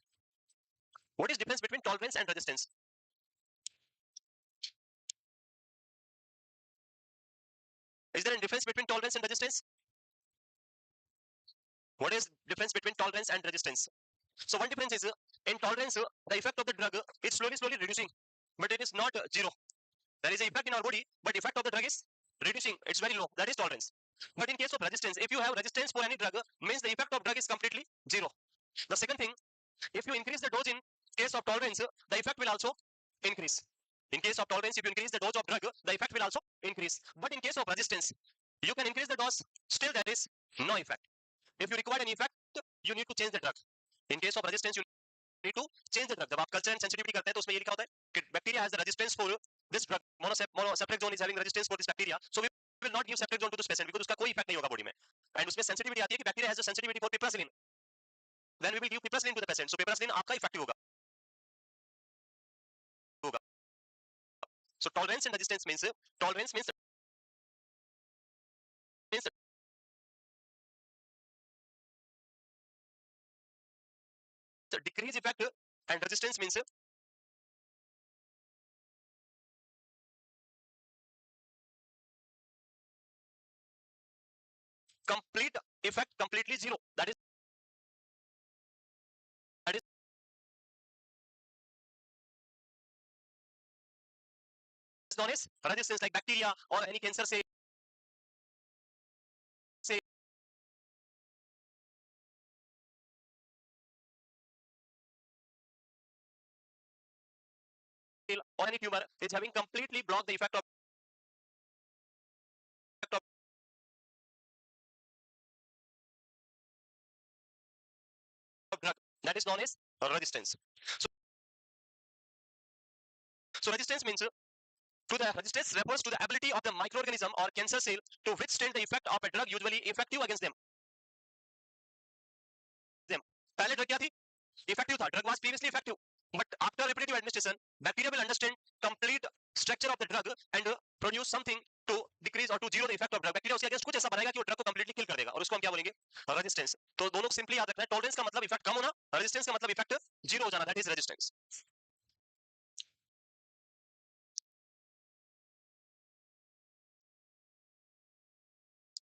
What is difference between tolerance and resistance? Is there a difference between tolerance and resistance? What is difference between tolerance and resistance? So one difference is in tolerance, the effect of the drug is slowly reducing, but it is not zero. There is an effect in our body, but effect of the drug is reducing. It's very low. That is tolerance. But in case of resistance, if you have resistance for any drug, means the effect of drug is completely zero. The second thing, if you increase the dose in case of tolerance, the effect will also increase. In case of tolerance, if you increase the dose of drug, the effect will also increase. But in case of resistance, you can increase the dose, still there is no effect. If you require any effect, you need to change the drug. In case of resistance, you need to change the drug. जब आप culture and sensitivity करते हैं तो उसमें ये लिखा होता है कि bacteria has the resistance for this drug. Monocephalexone is having resistance for this bacteria. So we will not give ceftriaxone to this patient because उसका कोई effect नहीं होगा body में. And उसमें sensitivity आती है कि bacteria has a sensitivity for piperacillin. Then we will give piperacillin to the patient. So piperacillin आपका effective होगा. So tolerance and resistance means decrease effect, and resistance means complete effect completely zero. That is known as resistance, like bacteria or any cancer say or any tumor is having completely blocked the effect of drug. That is known as resistance. So, resistance means to the resistance refers to the ability of the microorganism or cancer cell to withstand the effect of a drug usually effective against them. पहले drug क्या थी? Effective था. Drug was previously effective, but after repetitive administration, bacteria will understand complete structure of the drug and produce something to decrease or to zero the effect of drug. Bacteria उसके against कुछ ऐसा बनाएगा कि वो drug को completely kill कर देगा, और उसको हम क्या बोलेंगे? Resistance. तो दोनों को सिंपली याद रखना है. टॉलरेंस का मतलब इफेक्ट कम होना, रेजिस्टेंस का मतलब इफेक्ट जीरो हो जाना. That is resistance.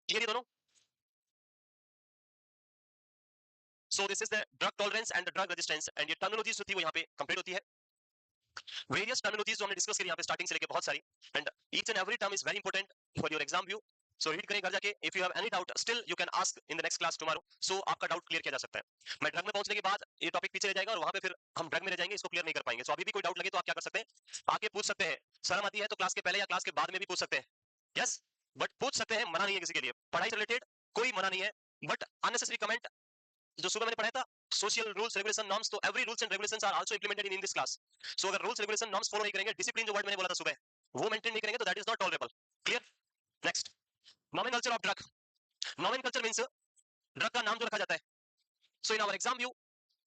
क्लियर ये दोनों? So this is the drug tolerance and the drug resistance, and ये टर्मिनोलॉजीज होती है वो यहाँ पे कंप्लीट होती है. वेरियस टर्मिनोलॉजीज जो हमने डिस्कस करी यहाँ पे स्टार्टिंग से लेके बहुत सारी, and each and every term is very important for your exam view. So read करें घर जाके. If you have any doubt still you can ask in the next class tomorrow. So आपका डाउट क्लियर किया जा सकता है. मैं drug में पहुंचने के बाद ये टॉपिक पीछे रह जाएगा और वहां पे फिर हम ड्रग में रह जाएंगे, इसको क्लियर नहीं कर पाएंगे. सो अभी भी कोई डाउट लगे तो आप क्या कर सकते हैं? आके पूछ सकते हैं. शर्म आती है तो क्लास के पहले या क्लास के बाद में भी पूछ सकते हैं. यस, बट पूछ सकते हैं, मना नहीं है किसी के लिए. पढ़ाई से रिलेटेड कोई मना नहीं है, बट अननेसेसरी कमेंट जो सुबह मैंने पढ़ाया था सोशल रूल्स रेगुलेशन नॉर्म्स, तो every rules and regulations are also implemented in this class. So अगर रूल्स रेगुलेशन नॉर्म्स फॉलो नहीं करेंगे, डिसिप्लिन जो वर्ड मैंने बोला था सुबह वो मेंटेन नहीं करेंगे, तो that is not tolerable. Clear? Next, nomenclature of drug. Nomenclature means drug का नाम जो रखा जाता है. So in our exam view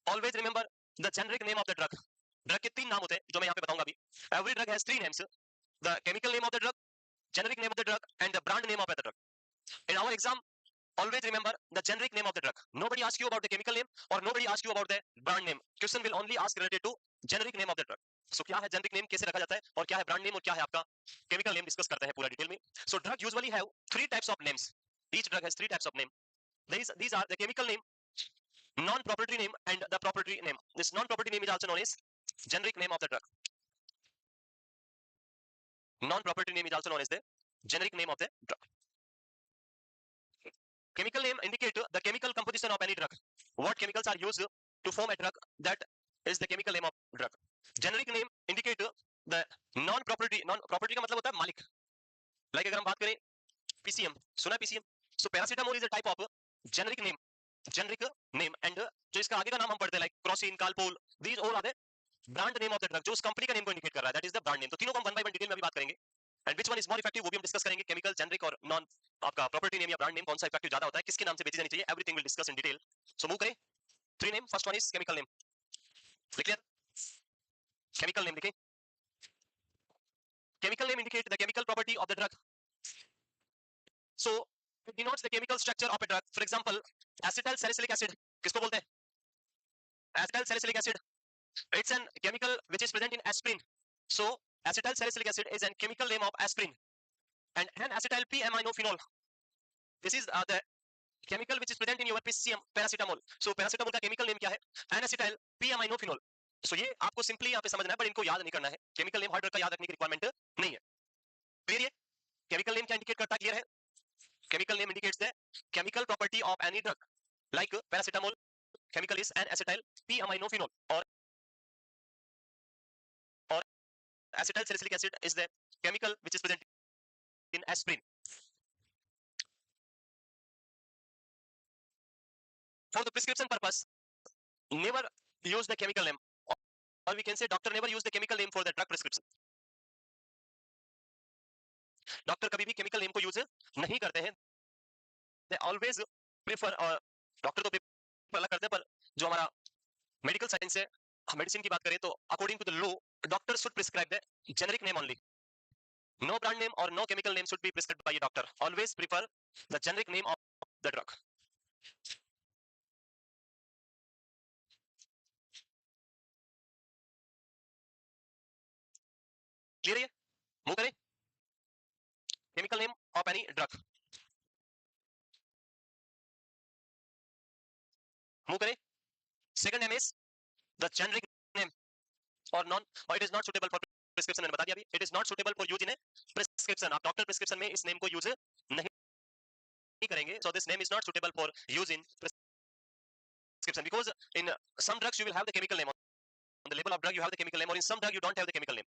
always remember the generic name of the drug. Drug के तीन नाम होते हैं जो मैं यहाँ पे बताऊंगा अभी. Every drug has three names: the chemical name of the drug, generic name of the drug, and the brand name of the drug. In our exam, always remember the generic name of the drug. Nobody asks you about the chemical name or nobody asks you about the brand name. Question will only ask related to generic name of the drug. So क्या है generic name, कैसे रखा जाता है, और क्या है brand name, और क्या है आपका chemical name, डिस्कस करते हैं पूरा डिटेल में. So drug usually have three types of names. Each drug has three types of name. These are the chemical name, non-proprietary name, and the proprietary name. This non-proprietary name is also known as generic name of the drug. Non-proprietary name is also known as the generic name of the drug. Chemical name indicate the chemical composition of any drug. What chemicals are used to form a drug, that is the chemical name of drug. Generic name indicate the non-proprietary. Non-proprietary का मतलब होता है मालिक. Like अगर हम बात करें PCM, सुना PCM? So paracetamol is a type of generic name. Generic name, and जो इसका आगे का नाम हम पढ़ते हैं like Crocin, Calpol, these all are the brand name of the drug, जो उस कंपनी का नेम को इंडिकेट कर रहा है, that is the brand name. तो तीनों को हम वन बाय वन डिटेल में भी बात करेंगे. And which one is more effective वो भी हम डिस्कस करेंगे. केमिकल, जेनरिक और नॉन आपका प्रॉपर्टी नेम या ब्रांड नेम कौन सा इफेक्टिव ज्यादा होता है, किसके नाम से बेची जानी चाहिए, everything will discuss in detail. So move करें. Three name. First one is chemical name. Clear? Chemical name लिखें. Chemical name indicate the chemical property of the drug. So it denotes the chemical structure of a drug. For example acetyl salicylic acid किसको बोलते हैं? Acetyl salicylic acid. It's an chemical which is present in aspirin. So acetyl salicylic acid is an chemical name of aspirin. And N-acetyl P-aminophenol. This is the chemical which is present in your PCM, paracetamol. So paracetamol का chemical name क्या है? N-acetyl P-aminophenol. So ये आपको simply यहाँ पे समझना है, पर इनको याद नहीं करना है. केमिकल नेम हर ड्रग का याद रखने की रिक्वायरमेंट नहीं है. क्लियर? है केमिकल नेम क्या इंडिकेट करता है? क्लियर है? Chemical name indicates the chemical property of any drug. Like paracetamol, chemical is N-acetyl P-aminophenol, or acetyl salicylic acid is the chemical which is present in aspirin. For the prescription purpose, never use the chemical name, or we can say doctor never use the chemical name for the drug prescription. Doctor कभी भी chemical name को use नहीं करते हैं. They always prefer, और doctor तो prefer अलग करते हैं, पर जो हमारा मेडिकल साइंस है, मेडिसिन की बात करें तो according to the law doctor should prescribe the generic name only. No brand name or no chemical name should be prescribed by a doctor. Always prefer the generic name of the drug. Clear है? Move करें, chemical name of any drug, move करें। Second name is the generic name और non, और it is not suitable for prescription, मैंने बता दिया अभी, it is not suitable for use in a prescription. आप डॉक्टर प्रिस्क्रिप्शन में इस नेम को यूज नहीं करेंगे, so this name is not suitable for use in prescription, because in some drugs you will have the chemical name on the label of drug, you have the chemical name, or in some drug you don't have the chemical name,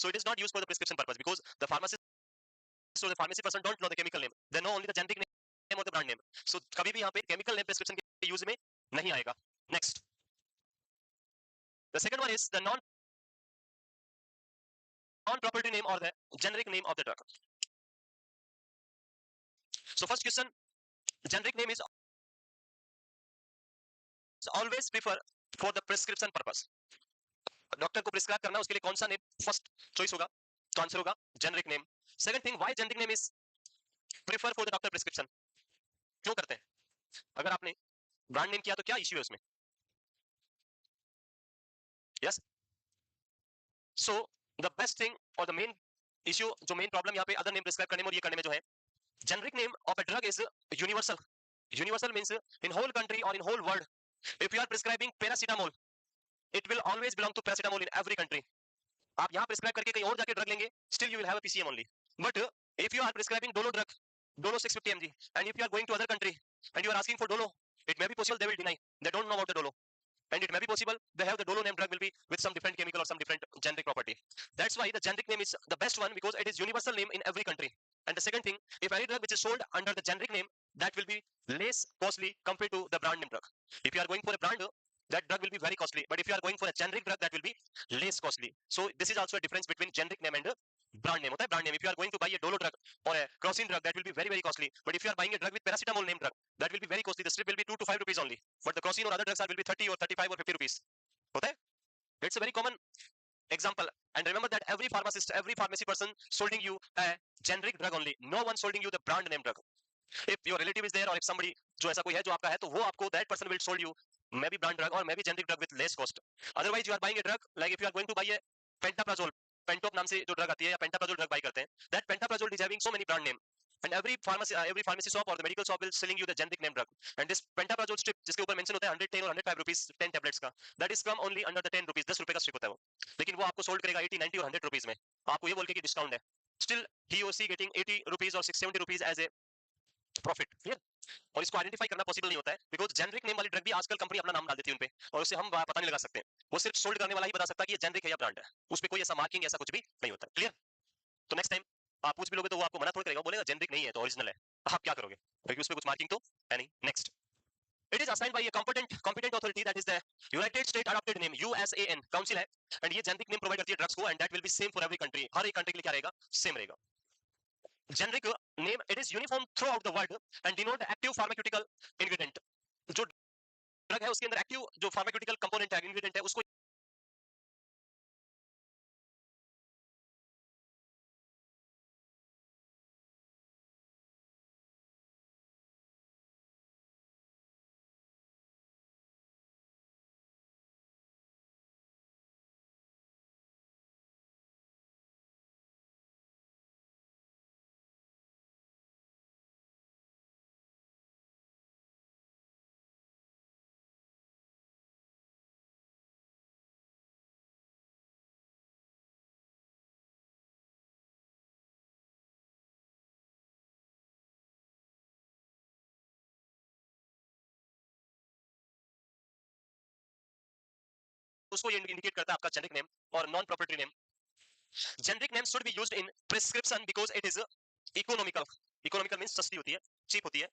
so it is not used for the prescription purpose, because the pharmacist or the pharmacy person don't know the chemical name, they know only the generic name or the brand name, so kabhi bhi yahan pe chemical name prescription ke use mein nahi aayega. Next, the second one is the non property name or the generic name of the drug. So first question, generic name is always prefer for the prescription purpose. Doctor को prescribe करना, उसके लिए कौन सा name first choice होगा? तो answer होगा generic name. Second thing, why generic name is prefer for the doctor prescription? क्यों करते हैं? अगर आपने ब्रांड नेम किया तो क्या इश्यू है उसमें? Yes, so the best thing और द मेन इश्यू, जो मेन प्रॉब्लम यहाँ पे अदर नेम प्रिस्क्राइब करने में और ये करने में जो है, generic name of a drug is universal. Universal means in whole country और in whole world, if you are prescribing paracetamol, it will always belong to paracetamol in every country. आप यहाँ प्रिस्क्राइब करके कहीं और जाके ड्रग लेंगे, still you will have a PCM only. But if you are prescribing dolo drug, dolo 650 mg, and if you are going to other country and you are asking for dolo, it may be possible they will deny, they don't know about the dolo, and it may be possible they have the dolo name drug will be with some different chemical or some different generic property. That's why the generic name is the best one, because it is universal name in every country. And the second thing, if any drug which is sold under the generic name, that will be less costly compared to the brand name drug. If you are going for a brand, that drug will be very costly, but if you are going for a generic drug, that will be less costly. So this is also a difference between generic name and brand name. होता है brand name. If you are going to buy a dolo drug or a crocin drug, that will be very very costly, but if you are buying a drug with paracetamol name drug, that will be very costly. The strip will be 2 to 5 rupees only, but the crocin or other drugs will be 30 or 35 or 50 rupees. होता है? It's a very common example. And remember that every pharmacist, every pharmacy person solding you a generic drug only, no one solding you the brand name drug. If your relative is there, or if somebody जो ऐसा कोई है जो आपका है, तो वो आपको, that person will sold you maybe brand drug or maybe generic drug with less cost. Otherwise you are buying a drug, like if you are going to buy a pentaprazole, पेंटोप नाम से जो ड्रग आती है, या pantoprazole drug bye करते हैं, that pentaprazole is having so many brand name, and every pharmacy shop or the medical shop will selling you the generic name drug. And this pentaprazole strip जिसके ऊपर mention होता है 110 और 105 rupees 10 tablets का, that is come only under the 10 rupees, 10 रुपए का strip होता है वो, लेकिन वो आपको सोल्ड करेगा 80, 90 और 100 रुपीस में, आपको ये बोल के कि डिस्काउंट है. Still he or she getting 80 rupees और 70 rupees as a profit. Clear? और इसको आइडेंटिफाई करना पॉसिबल नहीं होता है, बिकॉज जेनरिक नेम वाली ड्रग भी आजकल कंपनी अपना नाम डाल देती है उन पे, और उससे हम पता नहीं लगा सकते. वो सिर्फ सोल्ड करने वाला ही बता सकता है कि ये जेनरिक है या ब्रांड है, उस पे कोई ऐसा मार्किंग ऐसा कुछ भी नहीं होता. क्लियर? तो नेक्स्ट टाइम आप पूछ भी लोगे तो वो आपको मना थोड़ी करेगा, बोलेगा जेनरिक नहीं है तो ओरिजिनल है. आप क्या करोगे, क्योंकि उस पे कुछ मार्किंग तो है नहीं. Next, it is assigned by a competent authority, that is the United States Adopted Name, USAN council है, and ये जेनरिक नेम प्रोवाइड करती है ड्रग्स को, and that will be same for every country. हर एक country के लिए क्या रहेगा, सेम रहेगा. Generic name, it is uniform throughout the world and denote the active pharmaceutical ingredient. जो ड्रग है उसके अंदर एक्टिव जो फार्मास्यूटिकल कंपोनेंट है, इंग्रेडिएंट है, उसको उसको ये इंडिकेट करता है आपका जेनरिक नेम और non proprietary name. Generic name should be used in prescription because it is economical. Economical means सस्ती होती है, चीप होती है.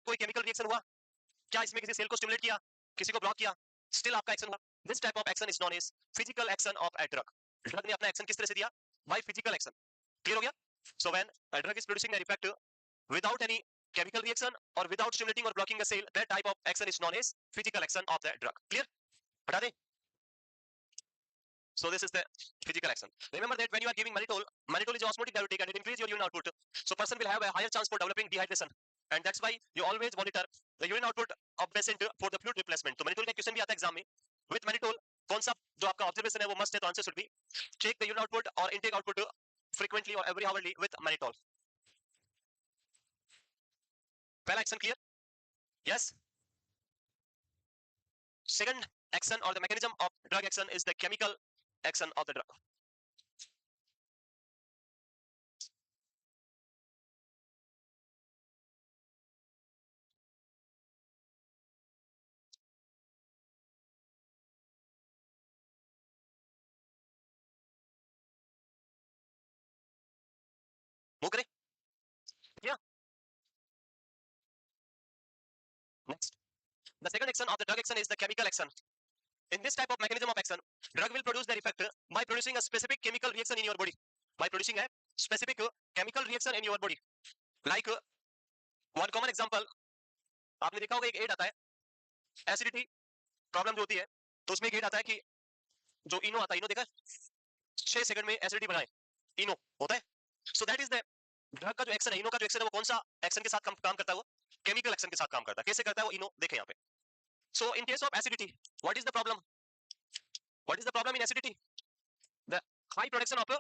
कोई केमिकल रिएक्शन हुआ क्या, इसमें किसी सेल को स्टिमुलेट किया, किसी को ब्लॉक किया, स्टिल आपका एक्शन हुआ. This type of action is known as physical action of a drug. Drug ने अपना एक्शन किस तरह से दिया, बाय फिजिकल एक्शन. क्लियर हो गया. So when a drug is producing an effect without any chemical reaction or without stimulating or blocking a cell, that type of action is known as physical action of the drug. Clear? हटा दें. So this is the physical action. Remember that when you are giving mannitol, mannitol is osmotic diuretic and it increases your urine output. So person will have a higher chance for developing dehydration, and that's why you always monitor the urine output of patient for the fluid replacement. तो mannitol का question भी आता है exam में. With mannitol कौन सा जो आपका ऑब्जर्वेशन है वो मस्ट है, तो answer should be check the urine output or intake output frequently or every hourly with mannitol. पहला action clear. Yes. Second action or the mechanism of drug action is the chemical action of the drug. Move करें. Yeah. Next. The second action of the drug action is the chemical action. In this type of mechanism of action, drug will produce their effect by producing a specific chemical reaction in your body. By producing a specific chemical reaction in your body. Like one common example, आपने देखा होगा एक add आता है, acidity problem जो होती है, तो उसमें एक एड आता है कि जो इनो आता है, इनो देखा 6 सेकंड में एसिडिटी बनाए, इनो होता है. So that is the drug का जो एक्शन है, इनो का जो एक्शन है वो कौन सा एक्शन के साथ काम करता है, वो केमिकल एक्शन के साथ काम करता है. कैसे करता है वो इनो, देखें यहाँ पे. So in case of acidity, what is the problem, what is the problem in acidity, the high production of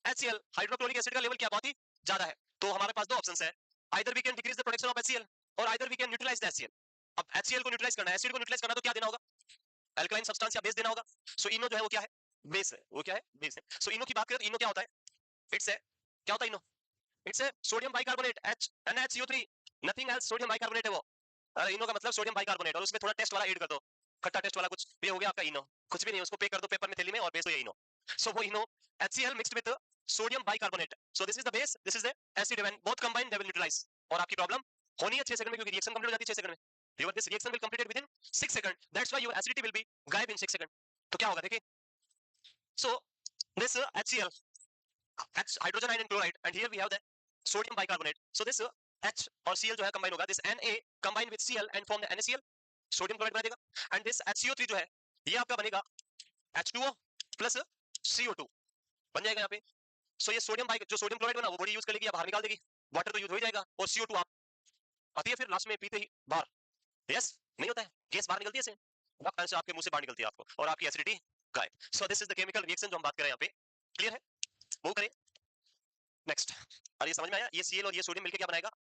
HCl, hydrochloric acid का लेवल क्या बहुत ही ज्यादा है. तो हमारे पास दो ऑप्शंस है, either we can decrease the production of HCl और either we can neutralise the HCl. अब HCl को न्यूट्रलाइज करना है, एसिड को न्यूट्रलाइज करना, तो क्या देना होगा, अल्कलाइन सब्सटेंस या बेस देना होगा. सो इनो जो है वो क्या है, बेस है. वो क्या है, बेस है. सो इनो की बात करें तो इनो क्या होता है, इट्स है, क्या होता है Eno, it's a sodium bicarbonate NaCO3, nothing else. Sodium bicarbonate है वो. इनो का मतलब सोडियम बाइकार्बोनेट, और उसमें थोड़ा टेस्ट वाला ऐड कर दो, खट्टा टेस्ट वाला कुछ, ये हो गया आपका इनो. कुछ भी नहीं, उसको पे कर दो पेपर में, थैली में, और बेस हो गया इनो. सो वो Eno HCl mixed with sodium bicarbonate. So this is the base, this is the acid, when both combine they will neutralise. और आपकी प्रॉब्लम होनी है 6 सेकंड में, क्योंकि रिएक्शन कंप्लीट हो जाती है 6 सेकंड में. Your this reaction will completed with in 6 second, that's why your acidity will be गायब इन 6 सेकंड. तो क्या होगा देखिए. So this HCl, hydrogen ion and chloride, and here we have the sodium bicarbonate. So this H और Cl जो है combine होगा, this Na combine with Cl and form the NaCl, sodium chloride बना देगा. And this HCO3 जो है ये आपका बनेगा H2O plus CO2 बन जाएगा यहाँ पे. So ये सोडियम जो सोडियम क्लोराइड बना वो बॉडी यूज कर लेगी या बाहर निकाल देगी, वाटर तो यूज हो ही जाएगा, और CO2 आप आती है फिर लास्ट में पीते ही बाहर. यस, नहीं होता है, गैस बाहर निकलती है ऐसे, से आपके मुंह से बाहर निकलती है आपको, और आपकी एसिडिटी गायब. सो this is the chemical reaction जो हम बात कर रहे हैं यहाँ पे. क्लियर है, वो करें. नेक्स्ट, और ये समझ में आया, ये Cl और ये सोडियम मिलकर क्या बनाएगा,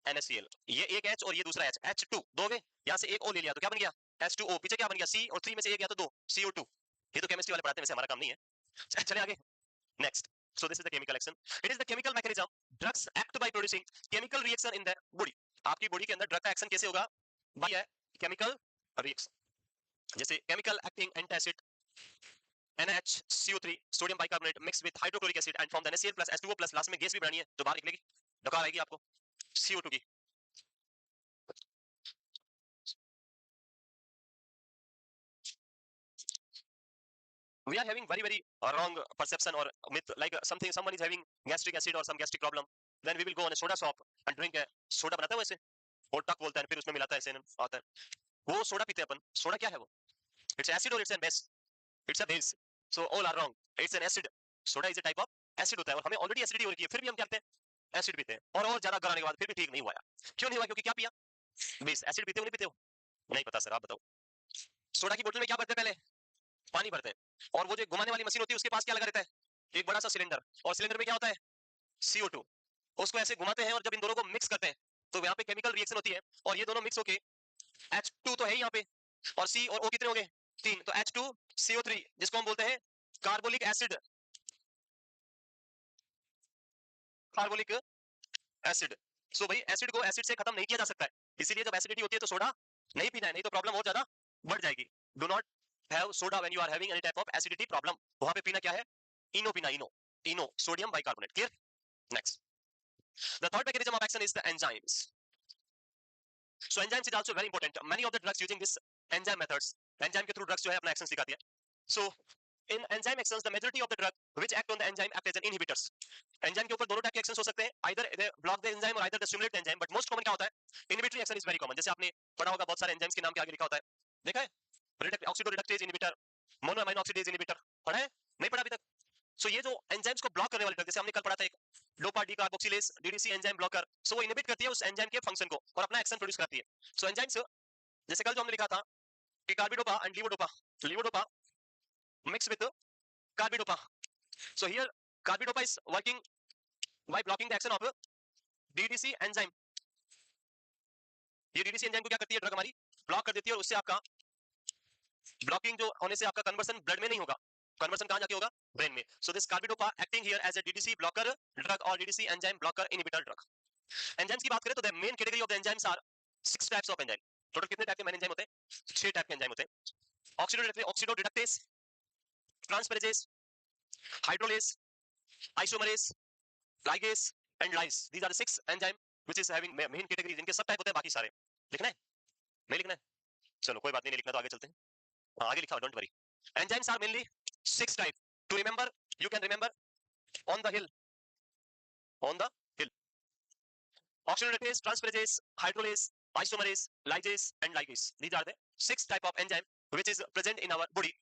NaCl. ये एक H और ये दूसरा H, H2 दो गए, यहाँ से एक O ले लिया तो क्या बन गया H2O. पीछे क्या बन गया, C और 3 में से एक या तो 2 CO2. ये तो केमिस्ट्री वाले पढ़ाते हैं, वैसे हमारा काम नहीं है. चले आगे. Next. So this is the chemical action. It is the chemical mechanism. Drugs act by producing chemical reaction in the body. आपकी बॉडी के अंदर ड्रग का एक्शन कैसे होगा, बाय केमिकल रिएक्शन. जैसे chemical acting antacid NaCO3 sodium bicarbonate mix with hydrochloric acid and form the NaCl plus H2O plus, last में gas भी बनानी है जो बाहर निकलेगी, डकार आएगी आपको CO2 की. We are having very wrong perception or myth, like someone is having gastric acid or some gastric problem, then we will go on a soda shop and drink a soda. बनाता है वैसे, और टक बोलता है, फिर उसमें मिलाता है ऐसे आता है, वो सोडा पीते हैं अपन. सोडा क्या है वो, it's acid or it's a base, it's a base. So all are wrong, it's an acid. Soda is a type of acid होता है, और हमें ऑलरेडी एसिडिटी हो रही है, फिर भी हम क्या करते हैं, एसिड पीते हैं, और ज्यादा कराने के बाद फिर भी ठीक नहीं हुआ. क्यों नहीं हुआ, क्योंकि क्या पिया, बेस. एसिड पीते हो नहीं पीते हो, नहीं पता सर, आप बताओ. सोडा की बोतल में क्या भरते हैं, पहले पानी भरते हैं, और वो जो घुमाने वाली मशीन होती है उसके पास क्या लगा रहता है, एक बड़ा सा सिलेंडर, और सिलेंडर में क्या होता है CO2. उसको ऐसे घुमाते हैं, और जब इन दोनों को मिक्स करते हैं तो यहाँ पे केमिकल रिएक्शन होती है, और ये दोनों मिक्स होके H2 तो है यहाँ पे, और C और O कितने हो गए, 3, तो H2CO3 जिसको हम बोलते हैं carbolic acid. Carbolic acid. So भाई एसिड को एसिड से खत्म नहीं किया जा सकता है, इसीलिए जब एसिडिटी होती है तो सोडा नहीं पीना है, नहीं तो प्रॉब्लम और ज्यादा बढ़ जाएगी. Do not have soda when you are having any type of acidity problem. वहां पे पीना क्या है, इनो पीना, Eno sodium bicarbonate. Clear. Next, the third mechanism of action is the enzymes. So enzymes is also very important. Many of the drugs using this enzyme methods, enzyme के through drugs जो है अपना actions दिखाती है. So in enzyme actions, the majority of the drug which act on the enzyme act as an inhibitors. Enzyme के ऊपर दोनों type के एक्शंस हो सकते हैं, either they block the enzyme or either they stimulate the enzyme, but most common क्या होता है, inhibitory action is very common. जैसे आपने पढ़ा होगा बहुत सारे एंजाइम्स के नाम के आगे लिखा होता है, देखा है, ऑक्सीडोरिडक्टेज इनहिबिटर, मोनोअमाइनो ऑक्सीडेज इनहिबिटर, पढ़ा है नहीं पढ़ा अभी तक? सो ये जो एंजाइम्स को ब्लॉक करने वाले ड्रग, जैसे हमने कल पढ़ा था एक dopa decarboxylase DDC enzyme blocker, so वो इनहिबिट करती है उस एंजाइम के फंक्शन को और अपना एक्शन प्रोड्यूस करती है. सो एंजाइम्स जैसे कल जो हमने लिखा था कि carbidopa and levodopa mix with carbidopa. So here carbidopa is working by blocking the action of DDC enzyme. ये DDC एंजाइम को क्या करती है ड्रग हमारी, ब्लॉक कर देती है और उससे आपका ब्लॉकिंग जो होने से आपका कन्वर्सन ब्लड में नहीं होगा, कन्वर्सन कहां जाके होगा, ब्रेन में. So this carbidopa acting here as a DDC blocker drug और DDC enzyme blocker inhibitor drug. Enzymes की बात करें तो the main category of the enzymes are 6 types of enzyme. Total कितने टाइप के मेन एंजाइम होते हैं, 6 टाइप के एंजाइम होते हैं. Oxidoreductase, transferases, hydrolase, isomerase, ligase and lyse. These are the 6 enzyme which is having main category. इनके सब type होते हैं, बाकी सारे लिखना है नहीं लिखना है, चलो कोई बात नहीं लिखना तो आगे चलते हैं. हाँ आगे लिखा, don't worry. Enzymes are mainly 6 type. To remember, you can remember on the hill. Oxidase, transferase, hydrolase, isomerase, lysase and ligase. These are the 6 type of enzyme which is present in our body.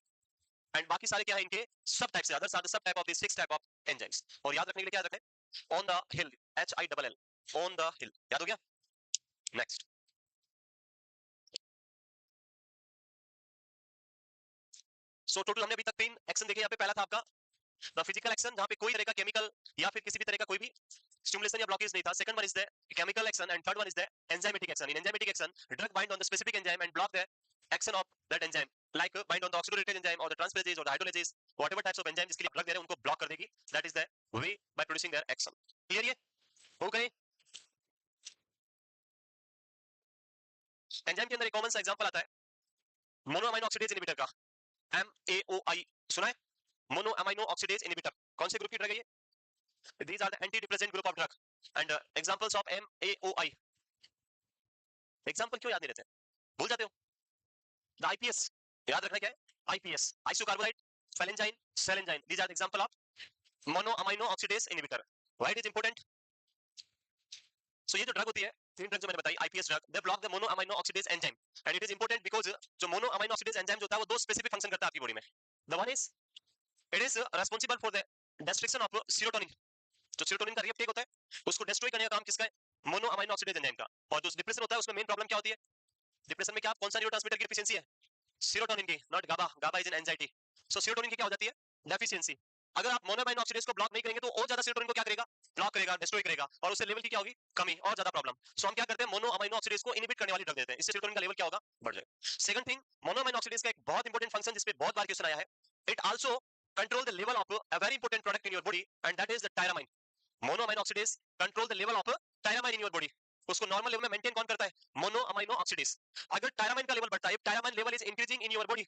And बाकी सारे क्या है इनके सब type से, others are the sub type of these 6 type of enzymes. और याद रखने के लिए क्या याद रखें, on the hill, HILL, on the hill, याद हो गया. नेक्स्ट, सो टोटल हमने अभी तक 3 एक्शन देखे. यहाँ पे पहला था आपका द फिजिकल एक्शन, जहाँ पे कोई तरह का केमिकल या फिर किसी भी तरह का कोई भी स्टिमुलेशन या ब्लॉकेज नहीं था. Second one is the chemical action and third one is the enzymatic action. In enzymatic action drug bind on the specific enzyme and block the action of that enzyme, like bind on the oxidoreductase enzyme or the transferases or the hydrolases, whatever types of enzyme जिसके लिए drug दे रहे हैं उनको block कर देगी. that is the way by producing their action. Clear ये हो गए. एंजाइम के अंदर एक कॉमन सा एग्जांपल आता है मोनो अमाइनो ऑक्सीडेज इनहिबिटर का, MAOI सुना है, मोनो अमाइनो ऑक्सीडेज इनहिबिटर. कौन से ग्रुप की ड्रग है ये? These are the antidepressant group of drug and examples of MAOI. Example क्यों याद नहीं रहते, भूल जाते हो? The IPS याद रखना क्या है, IPS isocarbonate phalangyne selengyne. These are the example of mono amino oxidase inhibitor. Why it is important? So ये जो ड्रग होती है, 3 ड्रग जो मैंने बताई IPS drug, they block the mono amino oxidase enzyme and it is important because जो mono amino oxidase enzyme जो होता है वो दो स्पेसिफिक फंक्शन करता है आपकी बॉडी में. The one is it is responsible for the destruction of serotonin. जो serotonin का रीअपटेक होता है उसको डिस्ट्रॉय करने का काम किसका है, मोनो अमाइनो ऑक्सीडेज एंजाइम का. और जो डिप्रेशन होता है उसमें मेन प्रॉब्लम क्या होती है, डिप्रेशन में क्या कौन सा न्यूरोट्रांसमीटर की डेफिशिएंसी है, सेरोटोनिन की, not GABA. GABA is an anxiety. So serotonin की क्या हो जाती है, डेफिशिएंसी. अगर आप मोनोअमाइनो ऑक्सीडेज को ब्लॉक नहीं करेंगे तो और ज्यादा सेरोटोनिन को क्या करेगा, ब्लॉक करेगा, डिस्ट्रॉय करेगा और उससे लेवल की क्या होगी, कमी, और ज्यादा प्रॉब्लम. सो हम क्या करते हैं, मोनोअमाइनो ऑक्सीडेज को इनहिबिट करने वाली ड्रग देते हैं, इससे सेरोटोनिन का लेवल क्या होगा, बढ़ जाएगा. सेकंड थिंग, मोनोअमाइनो ऑक्सीडेज का एक बहुत इंपॉर्टेंट फंक्शन जिस पे बहुत बार क्वेश्चन आया है, it also control the level of a very important product in your body and that is the tyramine. Monoamino oxidase control the level of tyramine in your body. उसको normal level में maintain कौन करता है, monoamino oxidase. अगर tyramine का level बढ़ता है, if tyramine level is increasing in your body,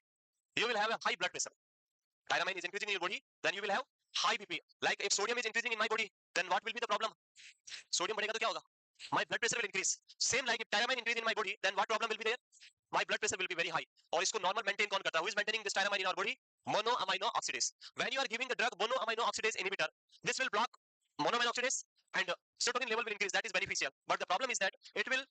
you will have a high blood pressure. Tyramine is increasing in your body, then you will have high BP. Like if sodium is increasing in my body, then what will be the problem? Sodium बढ़ेगा तो क्या होगा, my blood pressure will increase. Same like if tyramine increase in my body, then what problem will be there? My blood pressure will be very high. और इसको normal maintain कौन करता है? Who is maintaining this tyramine in our body? Monoamino oxidase. When you are giving the drug monoamino oxidase inhibitor, this will block monoamino oxidase and serotonin level will increase. That is beneficial. But the problem is that it will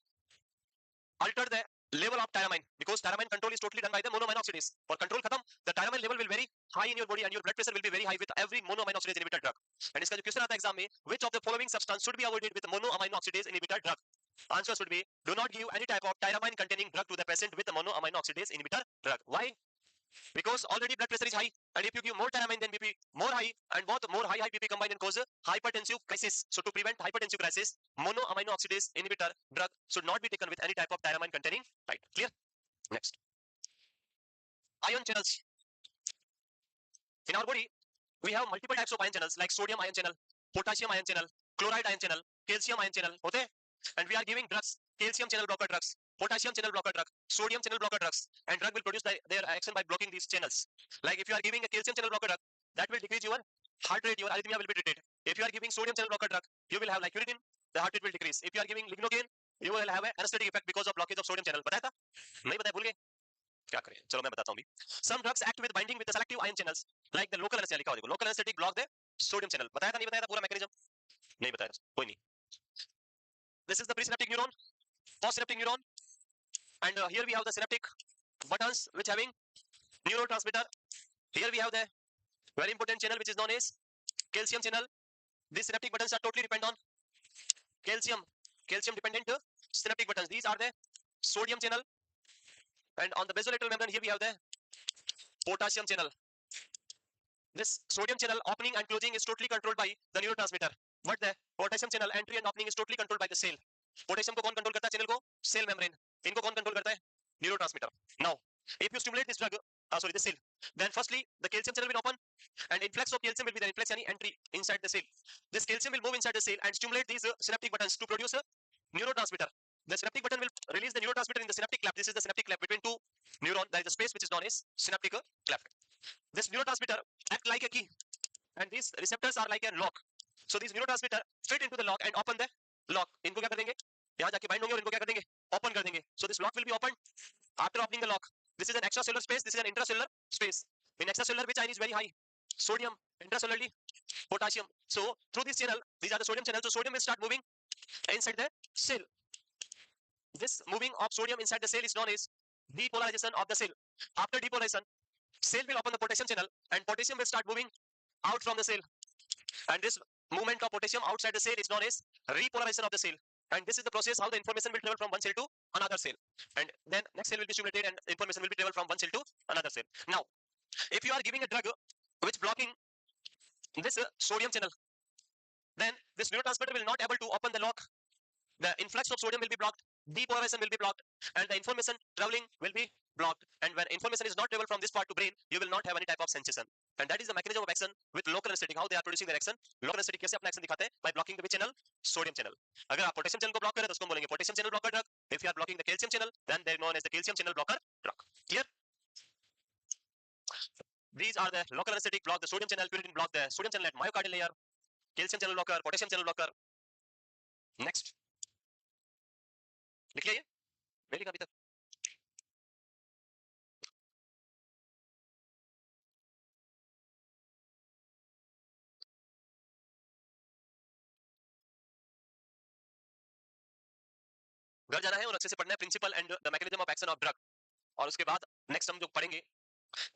alter the level of tyramine because tyramine control is totally done by the monoamino oxidase. For control khatam, the tyramine level will very high in your body and your blood pressure will be very high with every monoamino oxidase inhibitor drug. And iska jo question aata hai exam mein, which of the following substance should be avoided with monoamino oxidase inhibitor drug? Answer should be, do not give any type of tyramine containing drug to the patient with monoamino oxidase inhibitor drug. Why? Because already blood pressure is high and if you give more tyramine then BP more high and both more high BP combined and cause hypertensive crisis. So to prevent hypertensive crisis, monoamino oxidase inhibitor drug should not be taken with any type of tyramine containing. Right, clear? Next, ion channels. In our body we have multiple types of ion channels like sodium ion channel, potassium ion channel, chloride ion channel, calcium ion channel होते हैं. And we are giving drugs, calcium channel blocker drugs, potassium channel blocker drug, sodium channel blocker drugs, and drug will produce their action by blocking these channels. Like if you are giving a calcium channel blocker drug, that will decrease your heart rate, your arrhythmia will be treated. If you are giving sodium channel blocker drug, you will have like uridine, the heart rate will decrease. If you are giving lignocaine, You will have an anesthetic effect because of blockage of sodium channel. बताया था? नहीं बताया, भूल गए? क्या करें? चलो मैं बताता हूँ भी. Some drugs act with binding with the selective ion channels, like the local anesthetic. लिखा हो देखो. Local anesthetic block the sodium channel. बताया था नहीं बताया था पूरा mechanism? नहीं बताया. कोई नहीं. This is the presynaptic neuron, postsynaptic neuron, and here we have the synaptic buttons which having neurotransmitter. Here we have the very important channel which is known as calcium channel. These synaptic buttons are totally depend on calcium dependent synaptic buttons. These are the sodium channel, and on the basolateral membrane here we have the potassium channel. This sodium channel opening and closing is totally controlled by the neurotransmitter, but the potassium channel entry and opening is totally controlled by the cell. Potassium को कौन control करता है? Channel को cell membrane. इनको कौन control करता है? Neurotransmitter. Now if you stimulate this drug, this cell, then firstly the calcium channel will open and influx of calcium will be there. Influx yani entry inside the cell. This calcium will move inside the cell and stimulate these synaptic buttons to produce a neurotransmitter. The synaptic button will release the neurotransmitter in the synaptic cleft. This is the synaptic cleft between two neurons. There is a space which is known as synaptic cleft. This neurotransmitter act like a key, and these receptors are like a lock. So these neurotransmitter fit into the lock and open the lock. इनको क्या कर देंगे? यहाँ जाके bind होंगे और इनको क्या कर देंगे? Open कर देंगे. So this lock will be opened after opening the lock. This is an extracellular space. This is an intracellular space. In extracellular, which ion is very high? Sodium. Intracellularly, potassium. So through this channel, these are the sodium channels. So sodium will start moving inside the cell. This moving of sodium inside the cell is known as depolarization of the cell. After depolarization, cell will open the potassium channel and potassium will start moving out from the cell. And this movement of potassium outside the cell is known as repolarization of the cell. And this is the process how the information will travel from one cell to another cell. And then next cell will be stimulated and information will be travel from one cell to another cell. Now, if you are giving a drug which blocking this sodium channel, then this neurotransmitter will not able to open the lock. The influx of sodium will be blocked, depolarization will be blocked, and the information traveling will be blocked. And when information is not travel from this part to brain, you will not have any type of sensation. And that is the mechanism of action with local anesthetic. How they are producing their action? Local anesthetic कैसे अपना action दिखाते हैं? By blocking the which channel? Sodium channel. अगर आप potassium channel को block करें तो उसको बोलेंगे potassium channel blocker drug. If you are blocking the calcium channel, then they are known as the calcium channel blocker drug. Clear? These are the local anesthetic block the sodium channel, pyridine block the sodium channel at myocardial layer, calcium channel blocker, potassium channel blocker. Next. लिख लिया ये? नहीं लिखा अभी तक. घर जाना है और अच्छे से पढ़ना है principle and the mechanism of action of drug. और उसके बाद नेक्स्ट हम जो पढ़ेंगे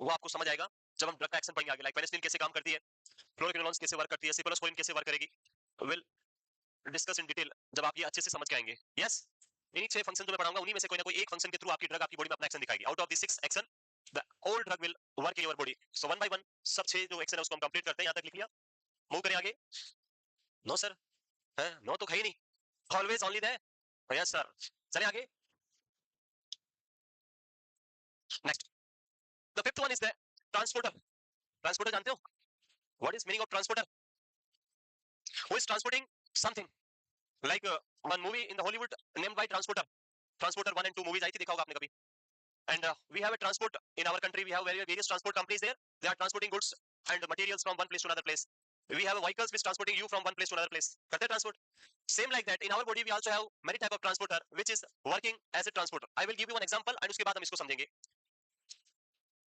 वो आपको समझ आएगा जब हम ड्रग का एक्शन पढ़ेंगे आगे. लाइक पेनिसिलिन कैसे काम करती है, फ्लोरोक्विनोलोन्स कैसे वर्क करती है, सिप्रोस्पोरिन कैसे वर्क करेगी, विल डिस्कस इन डिटेल जब आप ये अच्छे से समझ के आएंगे. यस, इन्हीं 6 फंक्शन जो मैं पढ़ाऊंगा उन्हीं में से कोई ना कोई एक फंक्शन के थ्रू आपकी ड्रग आपकी बॉडी में अपना एक्शन दिखाएगी. Out of this 6 action the whole drug will work in your body. So one by one सब 6 जो एक्शन है उसको हम कंप्लीट करते हैं. यहां तक लिख लिया? मूव करें आगे. नो सर, है नो तो कहीं नहीं, always only there. Yes sir. चलिए आगे. Next the fifth one is the transporter. Transporter जानते हो? What is meaning of transporter? Who is transporting something? Like one movie in the Hollywood named by transporter. Transporter 1 and 2 movies आई थी, देखा होगा आपने कभी. And we have a transport in our country. We have various transport companies there. They are transporting goods and materials from one place to another place. We have vehicles which transporting you from one place to another place. करते हैं transport. Same like that in our body we also have many type of transporter which is working as a transporter. I will give you one example and उसके बाद हम इसको समझेंगे.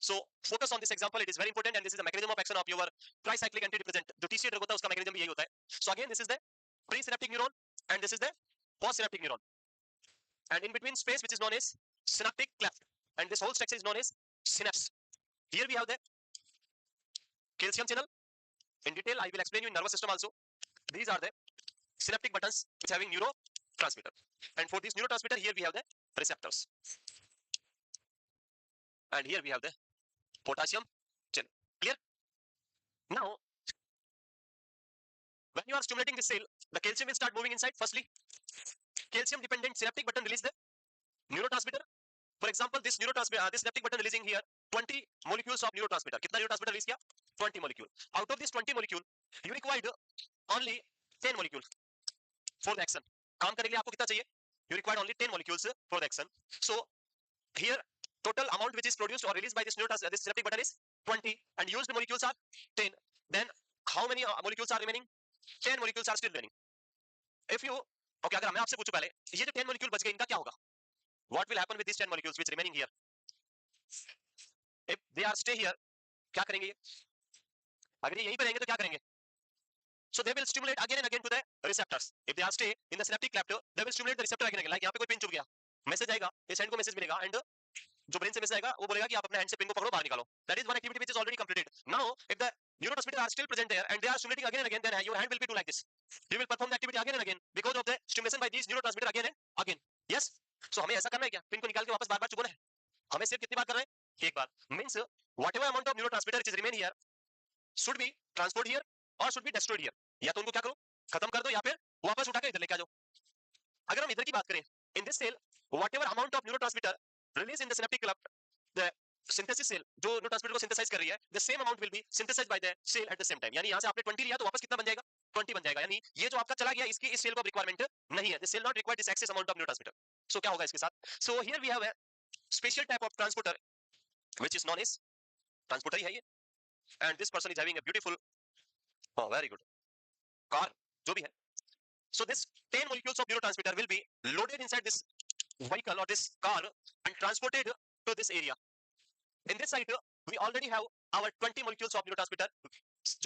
So focus on this example. It is very important and this is the mechanism of action of your tricyclic antidepressant. जो TCA drug होता है उसका mechanism भी यही होता है. So again this is the presynaptic neuron and this is the postsynaptic neuron. And in between space which is known as synaptic cleft. And this whole structure is known as synapse. Here we have the calcium channel. In detail, I will explain you in nervous system also. These are the synaptic buttons which having neurotransmitter. And for this neurotransmitter, here we have the receptors. And here we have the potassium channel. Clear? Now, when you are stimulating the cell, the calcium will start moving inside. Firstly, calcium dependent synaptic button release the neurotransmitter. For example, this synaptic button releasing here 20 molecules of neurotransmitter. कितना neurotransmitter release किया? 20 molecule. Out of this 20 molecule, you required only 10 molecules for the action. काम करने के लिए आपको कितना चाहिए? You required only 10 molecules for the action. So here total amount which is produced or released by this synaptic button is 20, and used molecules are 10. Then how many molecules are remaining? 10 molecules are still remaining. If you okay, अगर मैं आपसे पूछूं पहले ये जो 10 molecule बच गए इनका क्या होगा? What will happen with this 10 molecules which remaining here if they are stay here? क्या करेंगे ये? अगर ये यहीं पे रहेंगे तो क्या करेंगे? So they will stimulate again and again to the receptors. If they are stay in the synaptic cleft, they will stimulate the receptor again and again. Like यहाँ पे कोई पिन चुभ गया, मैसेज आएगा, इस हैंड को मैसेज मिलेगा and जो ब्रेन से मैसेज आएगा वो बोलेगा कि आप अपने हैंड से पिन को पकड़ो, बाहर निकालो. That is one activity which is already completed. Now if the neurotransmitters are still present there and they are stimulating again and again, then your hand will be do like this. You will perform the activity again and again because of the stimulation by these neurotransmitters again and again. Yes. So हमें ऐसा करना है क्या? Pin को निकाल के वापस बार-बार चुभना है? हमें सिर्फ कितनी बार कर रहे हैं? एक बार. Means whatever amount of neurotransmitter which is remain here should be transferred here or should be destroyed here. या तो उनको क्या करो, खत्म कर दो या फिर वापस उठा के इधर लेके आ जाओ. अगर हम इधर की बात करें, in this cell whatever amount of neurotransmitter release in the synaptic cleft, the synthesis cell जो न्यूरोट्रांसमीटर को सिंथेसाइज कर रही है, the same amount will be synthesized by the cell at the same time. यानी यहां से आपने 20 लिया तो वापस कितना बन जाएगा? 20 बन जाएगा. यानी ये जो आपका चला गया इसकी इस सेल को रिक्वायरमेंट नहीं है. This cell not require this excess amount of neurotransmitter. So क्या होगा इसके साथ? So here we have a special type of transporter which is known as transporter ही है ये. And this person is having a beautiful, very good car जो भी है. So this 10 molecules of neurotransmitter will be loaded inside this vehicle or this car and transported to this area. In this site, we already have our 20 molecules of neurotransmitter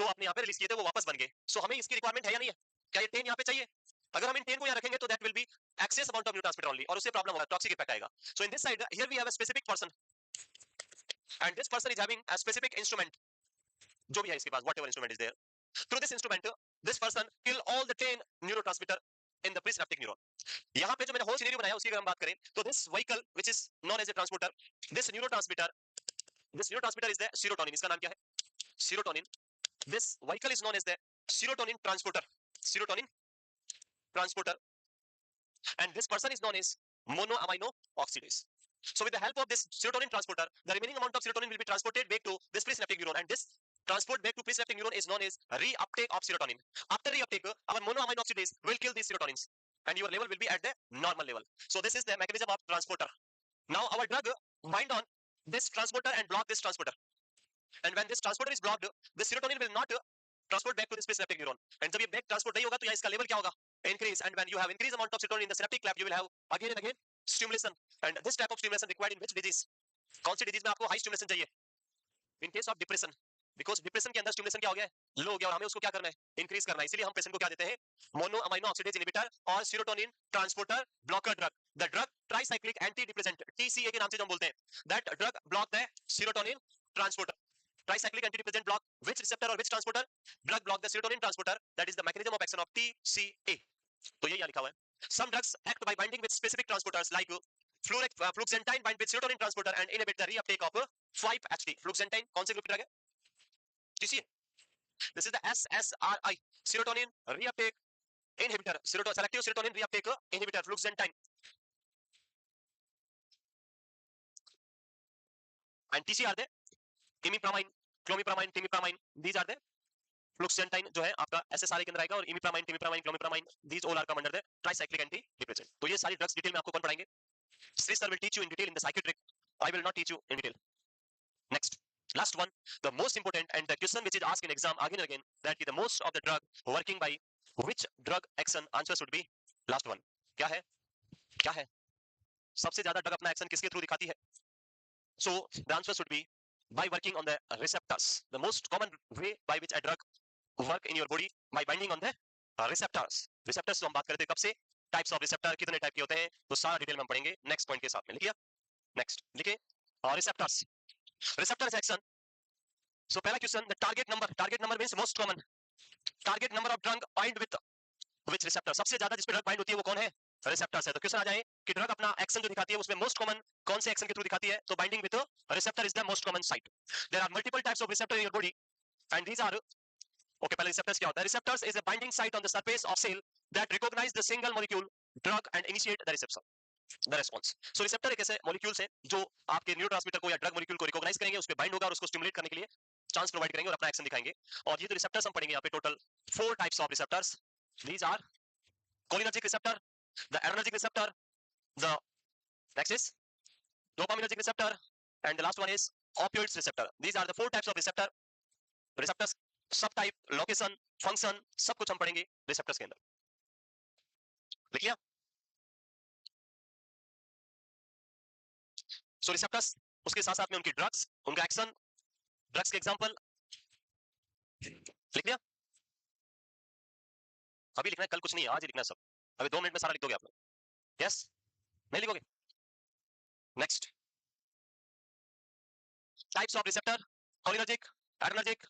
जो आपने यहाँ पे release किए थे वो वापस बन गए. So हमें इसकी रिक्वायरमेंट है या नहीं है? क्या ये 10 यहाँ पे चाहिए? अगर हम इन 10 को यहाँ रखेंगे तो that will be excess amount of neurotransmitter only और उससे प्रॉब्लम होगा, टॉक्सिक इफेक्ट आएगा. So in this side, here we have a specific person and this person is having a specific instrument जो भी है इसके पास, whatever instrument is there. Through this instrument, this person kill all the 10 neurotransmitter in the presynaptic neuron. यहाँ पे जो मैंने whole scenario बनाया उसकी अगर हम बात करें तो this vehicle which is known as a transporter, this neurotransmitter is the serotonin. इसका नाम क्या है? Serotonin. This vehicle is known as the serotonin transporter. Serotonin transporter. And this person is known as monoamino oxidase. So with the help of this serotonin transporter, the remaining amount of serotonin will be transported back to this presynaptic neuron, and this transport back to presynaptic neuron is known as reuptake of serotonin. After reuptake, our monoamino oxidase will kill these serotonins and your level will be at the normal level. So this is the mechanism of transporter. Now our drug bind on this transporter and block this transporter. And when this transporter is blocked, the serotonin will not transport back to this presynaptic neuron. And जब ये back transport नहीं होगा तो यहाँ इसका level क्या होगा? Increase. And when you have increased amount of serotonin in the synaptic cleft, you will have again and again stimulation. And this type of stimulation required in which disease? कौन सी disease में आपको high stimulation चाहिए? In case of depression. Because depression के अंदर stimulation क्या हो गया है? Low हो गया और हमें उसको क्या करना है? Increase करना है. इसीलिए हम पेशेंट को क्या देते हैं? Monoamino oxidase inhibitor और serotonin transporter blocker drug. The drug tricyclic antidepressant TCA के नाम से जो हम बोलते हैं. That drug block the serotonin transporter. Tricyclic antidepressant block which receptor or which transporter? Drug block the serotonin transporter. That is the mechanism of action of TCA. तो ये यहाँ लिखा हुआ है. Some drugs act by binding with specific transporters like fluoxetine bind with serotonin transporter and inhibit the reuptake of 5-HT. Fluoxetine कौन से group की drug है? TCA. This is the SSRI, serotonin reuptake inhibitor, selective serotonin reuptake inhibitor, fluoxetine. And TCA are the imipramine, clomipramine, timipramine. These are the fluoxetine जो है आपका SSRI के अंदर आएगा और imipramine, timipramine, clomipramine. These all are come under the tricyclic antidepressant. तो ये सारी ड्रग्स डिटेल में आपको कौन पढ़ाएंगे? Sri sir will teach you in detail in the psychiatric. I will not teach you in detail. Next, last one, the most important and the question which is asked in exam again and again, that the most of the drug working by which drug action? Answer should be last one. क्या है? क्या है? सबसे ज्यादा drug अपना action किसके through दिखाती है? So the answer should be by working on the receptors. The most common way by which a drug work in your body by binding on the receptors. Receptors जो हम बात कर रहे थे कब से? Types of receptor कितने type के होते हैं? तो सारा डिटेल में हम पढ़ेंगे नेक्स्ट पॉइंट के साथ में. लिखिए नेक्स्ट, लिखिए receptors. Receptors action. So पहला question, the target number means most common. Target number of drug bind with which receptor? सबसे ज्यादा जिस पे ड्रग बाइंड होती है वो कौन है? रिसेप्टर्स है. तो क्वेश्चन आ जाए कि ड्रग अपना एक्शन जो दिखाती है उसमें मोस्ट कॉमन कौन से एक्शन के थ्रू दिखाती है? तो binding with receptor is the most common site. There are multiple types of receptor in your body and these are okay. पहले रिसेप्टर्स क्या होता है? Receptors is a binding site on the surface of cell that recognise the single molecule drug and initiate the reception the response. So receptor एक ऐसे molecules है जो आपके neurotransmitter को या ड्रग मॉलिक्यूल को रिकॉग्नाइज करेंगे, उस पे बाइंड होगा और उसको स्टिमुलेट करने के लिए चांस प्रोवाइड करेंगे और अपना एक्शन दिखाएंगे. और ये जो रिसेप्टर्स हम पढ़ेंगे यहाँ पे total 4 types of receptors. These are cholinergic receptor, the adrenergic receptor, the next is dopaminergic receptor, and the last one is opioids receptor. These are the 4 types of receptor. Receptors subtype, location, function सब कुछ हम पढ़ेंगे receptors के अंदर. लिख लिया? सो receptors, उसके साथ साथ में उनकी ड्रग्स, उनका एक्शन, ड्रग्स के एग्जांपल लिख लिया? अभी लिखना है, कल कुछ नहीं है, आज ही लिखना है सब। अभी 2 मिनट में सारा लिख दोगे आप लोग? यस? नहीं लिखोगे? Next, types of receptor, cholinergic, adrenergic,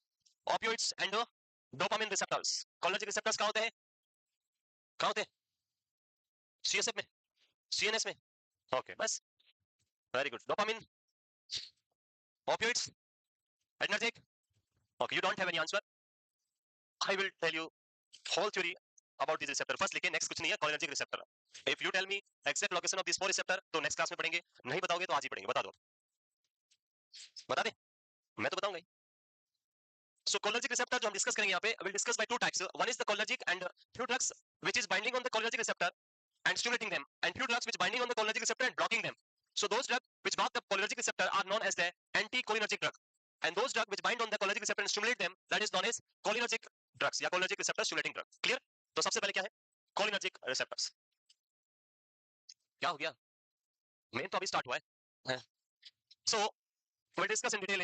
opioids and dopamine receptors. Cholinergic receptors कहां होते हैं? कहां होते हैं? सीएसएफ में, सीएनएस में? ओके, बस, very good. Dopamine, opioids, adrenergic, okay, you don't have any answer. I will tell you whole theory about this receptor. First लिखे, next कुछ नहीं है, cholinergic receptor. If you tell me exact location of these 4 receptor, तो next class में पढ़ेंगे। नहीं बताओगे तो आज ही पढ़ेंगे। बता दो, बता दे, मैं तो बताऊंगा ही। So cholinergic receptor जो हम डिस्कस करेंगे यहाँ पे, will discuss by 2 types. One is the cholinergic and few drugs which is binding on the cholinergic receptor and stimulating them, and few drugs which binding on the cholinergic receptor and blocking them. So those drugs which block the cholinergic receptor are known as the anticholinergic drug, and those drugs which bind on the cholinergic receptor and stimulate them, that is known as cholinergic drugs या cholinergic receptor stimulating drug. Clear? तो सबसे पहले क्या है? cholinergic receptors. क्या हो गया? Main तो अभी स्टार्ट हुआ है। So we'll discuss in detail